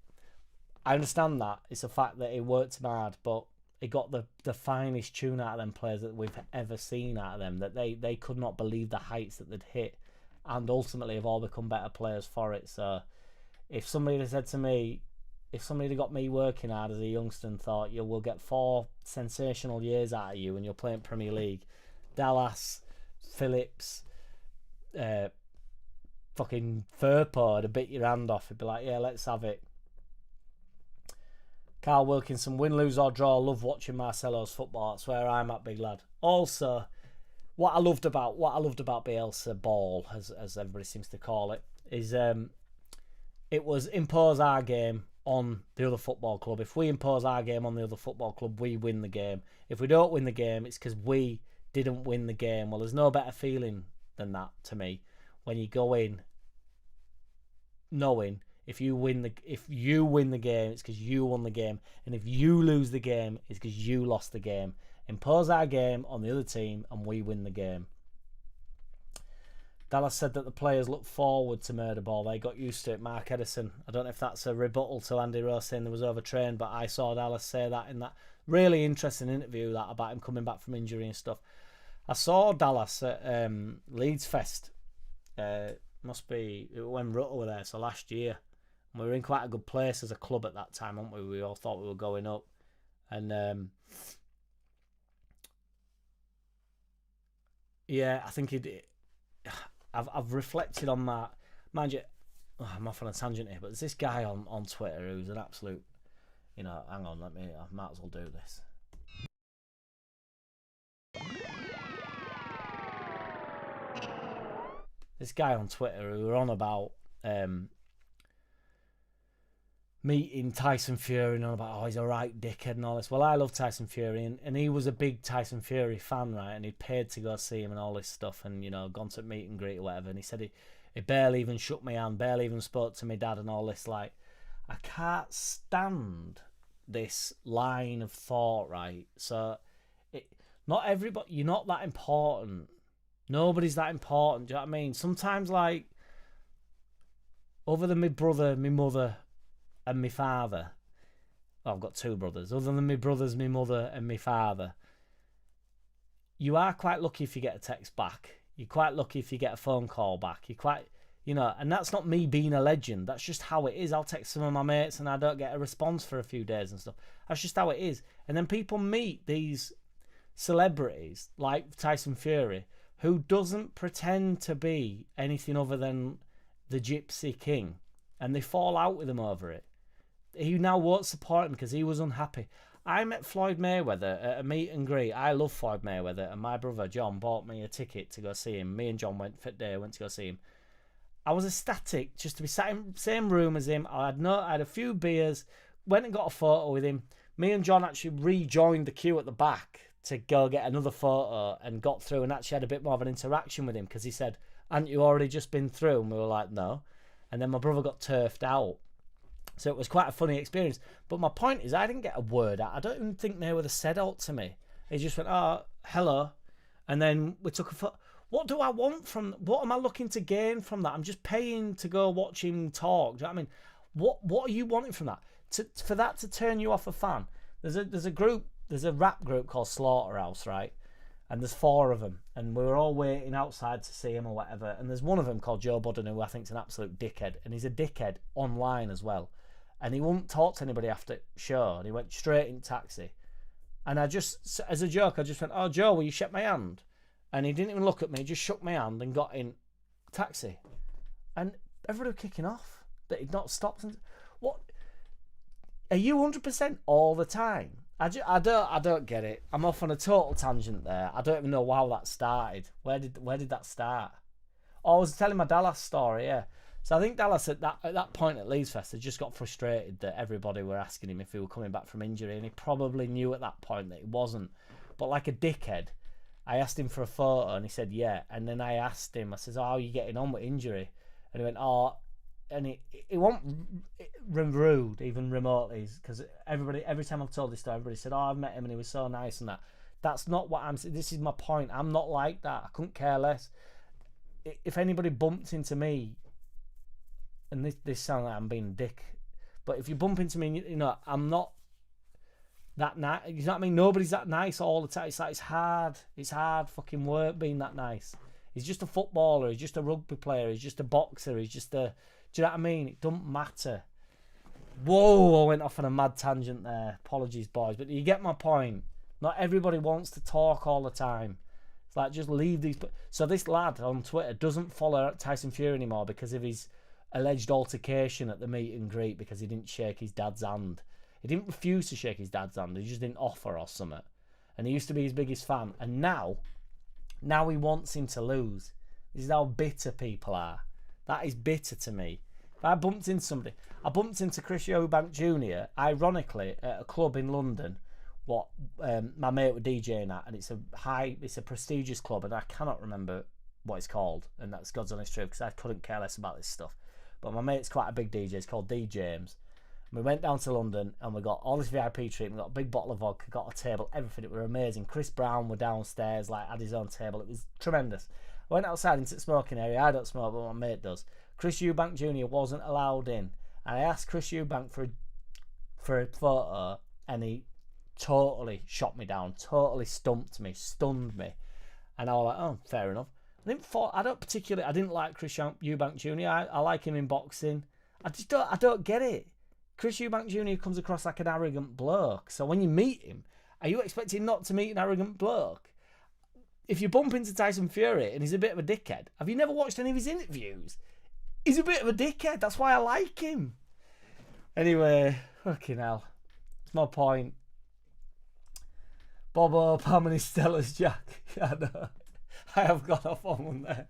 I understand that. It's a fact that he worked hard, but he got the finest tune out of them players that we've ever seen out of them, that they could not believe the heights that they'd hit, and ultimately have all become better players for it. So if somebody had said to me, if somebody had got me working hard as a youngster and thought, you will get 4 sensational years out of you and you're playing Premier League, Dallas, Phillips, fucking Firpo would have bit your hand off. He'd be like, yeah, let's have it. Carl Wilkinson, win, lose or draw, love watching Marcelo's football. That's where I'm at, big lad. Also, what I loved about Bielsa ball, as everybody seems to call it, is it was impose our game on the other football club. If we impose our game on the other football club, we win the game. If we don't win the game, it's because we didn't win the game. Well, there's no better feeling than that to me when you go in knowing if you win the game, it's because you won the game, and if you lose the game, it's because you lost the game. Impose our game on the other team, and we win the game. Dallas said that the players look forward to murder ball. They got used to it. Mark Edison. I don't know if that's a rebuttal to Andy Rose saying there was overtrained, but I saw Dallas say that in that really interesting interview that about him coming back from injury and stuff. I saw Dallas at Leeds Fest. Must be when Rutter were there, so last year. And we were in quite a good place as a club at that time, weren't we? We all thought we were going up. And yeah, I think I've reflected on that. Mind you, I'm off on a tangent here, but there's this guy on Twitter who's an absolute, hang on, I might as well do this. This guy on Twitter who were on about meeting Tyson Fury and all about, he's a right dickhead and all this. Well, I love Tyson Fury, and he was a big Tyson Fury fan, right? And he paid to go see him and all this stuff, and gone to meet and greet or whatever. And he said he barely even shook my hand, barely even spoke to my dad and all this. Like, I can't stand this line of thought, right? So, not everybody, you're not that important. Nobody's that important. Do you know what I mean? Sometimes, like, other than my brother, my mother, and my father, I've got two brothers. Other than my brothers, my mother, and my father, you are quite lucky if you get a text back. You're quite lucky if you get a phone call back. You're quite, and that's not me being a legend. That's just how it is. I'll text some of my mates and I don't get a response for a few days and stuff. That's just how it is. And then people meet these celebrities like Tyson Fury, who doesn't pretend to be anything other than the Gypsy King, and they fall out with him over it. He now won't support him because he was unhappy. I met Floyd Mayweather at a meet and greet. I love Floyd Mayweather, and my brother John bought me a ticket to go see him. Me and John went to go see him. I was ecstatic just to be sat in the same room as him. I had a few beers, went and got a photo with him. Me and John actually rejoined the queue at the back to go get another photo and got through and actually had a bit more of an interaction with him because he said, "Hadn't you already just been through?" And we were like, "No." And then my brother got turfed out. So it was quite a funny experience. But my point is, I didn't get a word out. I don't even think Mayweather said out to me. He just went, "Oh, hello." And then we took a photo. What do I want from, what am I looking to gain from that? I'm just paying to go watch him talk. Do you know what I mean? What are you wanting from that? For that to turn you off a fan? There's a rap group called Slaughterhouse, right? And there's 4 of them, and we were all waiting outside to see him or whatever. And there's one of them called Joe Budden, who I think's an absolute dickhead, and he's a dickhead online as well. And he wouldn't talk to anybody after show, and he went straight in taxi. And I just, as a joke, I just went, "Oh, Joe, will you shake my hand?" And he didn't even look at me, just shook my hand and got in taxi. And everybody was kicking off that he'd not stopped. And what? Are you 100% all the time? I don't get it. I'm off on a total tangent there. I don't even know how that started. Where did that start? Oh, I was telling my Dallas story, yeah. So I think Dallas at that point at Leeds Fest had just got frustrated that everybody were asking him if he were coming back from injury, and he probably knew at that point that he wasn't. But like a dickhead, I asked him for a photo and he said yeah. And then I asked him, I says, "Oh, how are you getting on with injury?" And he went, "Oh," and he wasn't rude even remotely, because every time I've told this story, everybody said, "Oh, I've met him and he was so nice," and that. That's not what I'm saying. This is my point. I'm not like that. I couldn't care less. If anybody bumped into me, and this sounds like I'm being a dick, but if you bump into me, I'm not that nice. You know what I mean? Nobody's that nice all the time. It's hard. It's hard fucking work being that nice. He's just a footballer. He's just a rugby player. He's just a boxer. He's just a... Do you know what I mean? It doesn't matter. Whoa, I went off on a mad tangent there. Apologies, boys. But you get my point. Not everybody wants to talk all the time. It's like, just leave these... So this lad on Twitter doesn't follow Tyson Fury anymore because of his alleged altercation at the meet and greet because he didn't shake his dad's hand. He didn't refuse to shake his dad's hand. He just didn't offer or something. And he used to be his biggest fan. And now he wants him to lose. This is how bitter people are. That is bitter to me. If I bumped into somebody... I bumped into Chris Eubank Jr., ironically, at a club in London what my mate was DJing at, and it's a prestigious club, and I cannot remember what it's called, and that's God's honest truth because I couldn't care less about this stuff. But my mate's quite a big DJ. It's called D James. We went down to London and we got all this VIP treatment. We got a big bottle of vodka, got a table, everything. It was amazing. Chris Brown were downstairs, like had his own table. It was tremendous. I went outside into the smoking area. I don't smoke, but my mate does. Chris Eubank Jr. wasn't allowed in. And I asked Chris Eubank for a photo, and he totally shot me down, totally stunned me. And I was like, oh, fair enough. I didn't like Chris Eubank Jr. I like him in boxing. I don't get it. Chris Eubank Jr. comes across like an arrogant bloke. So when you meet him, are you expecting not to meet an arrogant bloke? If you bump into Tyson Fury and he's a bit of a dickhead, have you never watched any of his interviews? He's a bit of a dickhead. That's why I like him. Anyway, fucking hell. That's my point. Bob Hope, how many Stellas, Jack? I know. I have gone off on one there.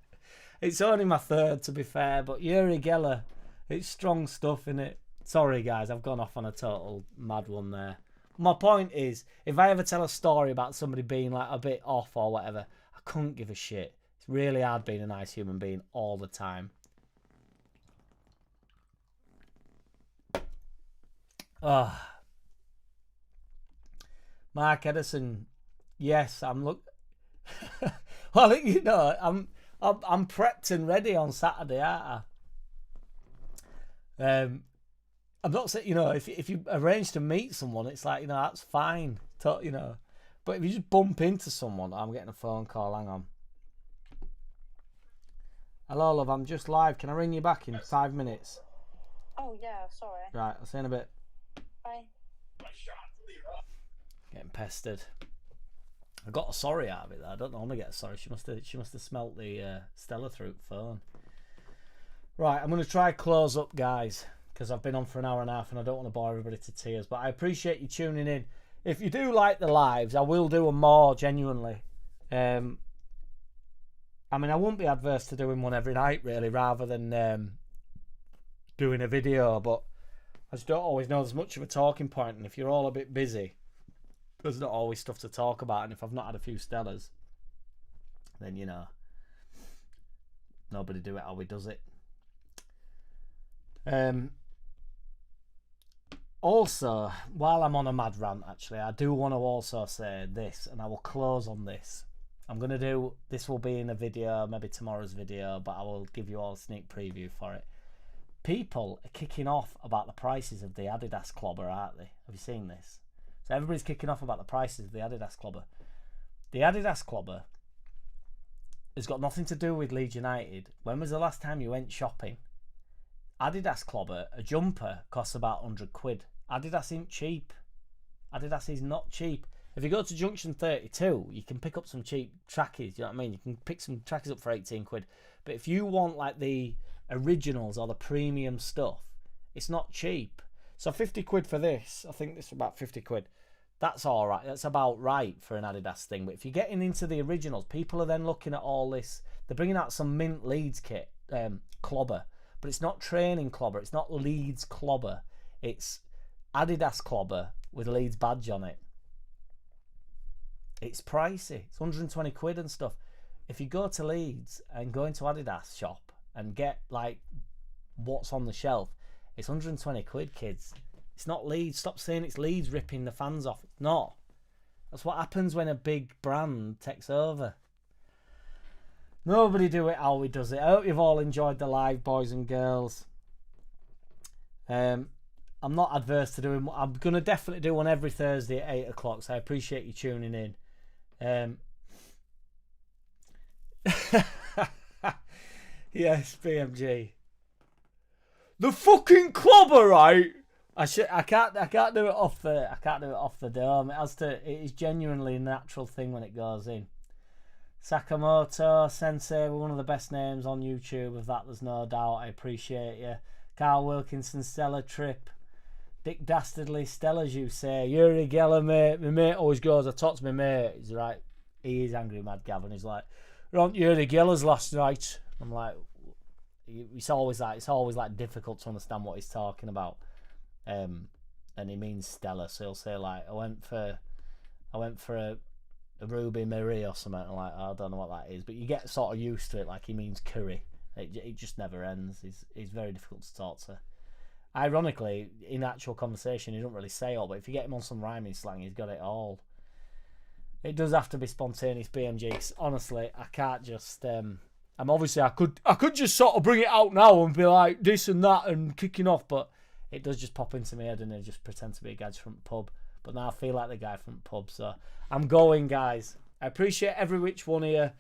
It's only my third, to be fair, but Uri Geller, it's strong stuff, innit? Sorry, guys, I've gone off on a total mad one there. My point is, if I ever tell a story about somebody being like a bit off or whatever, I couldn't give a shit. It's really hard being a nice human being all the time. Oh. Mark Edison, yes, well, you know, I'm prepped and ready on Saturday, aren't I? I'm not saying, you know, if you arrange to meet someone, it's like, you know, that's fine, you know. But if you just bump into someone, I'm getting a phone call. Hang on. Hello, love. I'm just live. Can I ring you back in 5 minutes? Oh yeah, sorry. Right, I'll see you in a bit. Bye. Getting pestered. I got a sorry out of it though. I don't normally get a sorry. She must have smelt the Stella through the phone. Right, I'm going to try close up, guys, because I've been on for an hour and a half and I don't want to bore everybody to tears. But I appreciate you tuning in. If you do like the lives, I will do them more, genuinely. I mean, I wouldn't be adverse to doing one every night, really, rather than doing a video. But I just don't always know there's much of a talking point. And if you're all a bit busy, there's not always stuff to talk about. And if I've not had a few Stellas, then, you know, nobody do it how we does it. Also, while I'm on a mad rant, actually, I do want to also say this, and I will close on this. This will be in a video, maybe tomorrow's video, but I will give you all a sneak preview for it. People are kicking off about the prices of the Adidas Clobber, aren't they? Have you seen this? So everybody's kicking off about the prices of the Adidas Clobber. The Adidas Clobber has got nothing to do with Leeds United. When was the last time you went shopping? Adidas Clobber, a jumper, costs about 100 quid. Adidas isn't cheap. Adidas is not cheap. If you go to Junction 32, you can pick up some cheap trackies, you know what I mean? You can pick some trackies up for 18 quid. But if you want like the originals or the premium stuff, it's not cheap. So 50 quid for this, I think this is about 50 quid. That's all right. That's about right for an Adidas thing. But if you're getting into the originals, people are then looking at all this. They're bringing out some mint Leeds kit, Clobber. But it's not training Clobber. It's not Leeds Clobber. It's Adidas Clobber with a Leeds badge on it. It's pricey. It's 120 quid and stuff. If you go to Leeds and go into Adidas shop and get like what's on the shelf, it's 120 quid, kids. It's not Leeds. Stop saying it's Leeds ripping the fans off. It's not. That's what happens when a big brand takes over. Nobody do it how we does it. I hope you've all enjoyed the live, boys and girls. I'm not adverse to doing. I'm going to definitely do one every Thursday at 8 o'clock, so I appreciate you tuning in. Yes, BMG. The fucking Clobber, right? I can't do it off the dome. It is genuinely a natural thing when it goes in. Sakamoto Sensei, one of the best names on YouTube. Of that, there's no doubt. I appreciate you. Carl Wilkinson, Stella Trip. Dick Dastardly, Stella, as you say. Yuri Geller, mate. My mate always goes, I talked to my mate. He's right. He is angry, Mad Gavin. He's like, "We're on Yuri Geller's last night." I'm like, it's always like difficult to understand what he's talking about. And he means Stella, so he'll say like, I went for I went for a Ruby Marie or something. I'm like, I don't know what that is, but you get sort of used to it. Like he means curry. It just never ends. He's very difficult to talk to. Ironically, in actual conversation, he don't really say all, but if you get him on some rhyming slang, he's got it all. It does have to be spontaneous BMG. 'Cause honestly, I can't just. I'm obviously I could just sort of bring it out now and be like this and that and kicking off, but it does just pop into my head and I just pretend to be a guy from the pub. But now I feel like the guy from the pub, so I'm going, guys. I appreciate every which one here.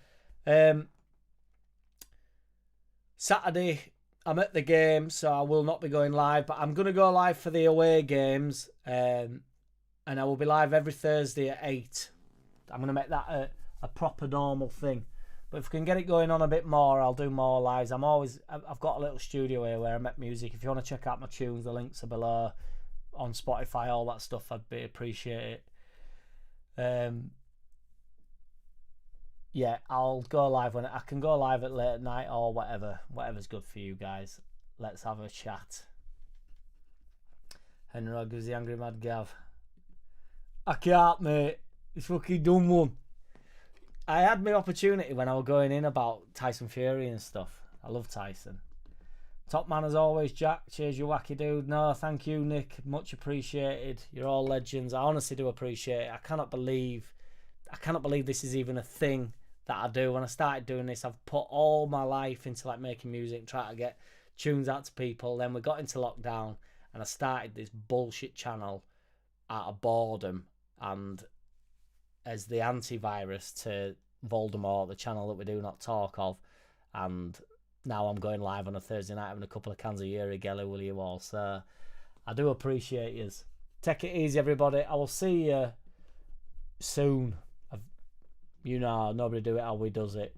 Saturday, I'm at the game, so I will not be going live, but I'm going to go live for the away games, and I will be live every Thursday at 8. I'm going to make that a proper normal thing. But if we can get it going on a bit more, I'll do more lives. I've got a little studio here where I make music. If you want to check out my tunes, the links are below on Spotify, all that stuff. I'd be appreciate it. Yeah, I'll go live when I can go live at late at night or whatever's good for you guys. Let's have a chat. Henry gives the angry mad Gav. I can't, mate. It's fucking done one. I had my opportunity when I was going in about Tyson Fury and stuff. I love Tyson. Top man as always, Jack. Cheers, you wacky dude. No, thank you, Nick. Much appreciated. You're all legends. I honestly do appreciate it. I cannot believe this is even a thing that I do. When I started doing this, I've put all my life into like making music and trying to get tunes out to people. Then we got into lockdown and I started this bullshit channel out of boredom and as the antivirus to Voldemort, the channel that we do not talk of. And now I'm going live on a Thursday night having a couple of cans of Yuri Geller, will you all? So I do appreciate yous. Take it easy, everybody. I will see you soon. You know, nobody do it how we does it.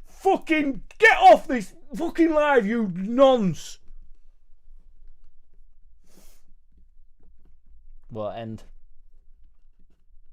Fucking get off this fucking live, you nonce. What end?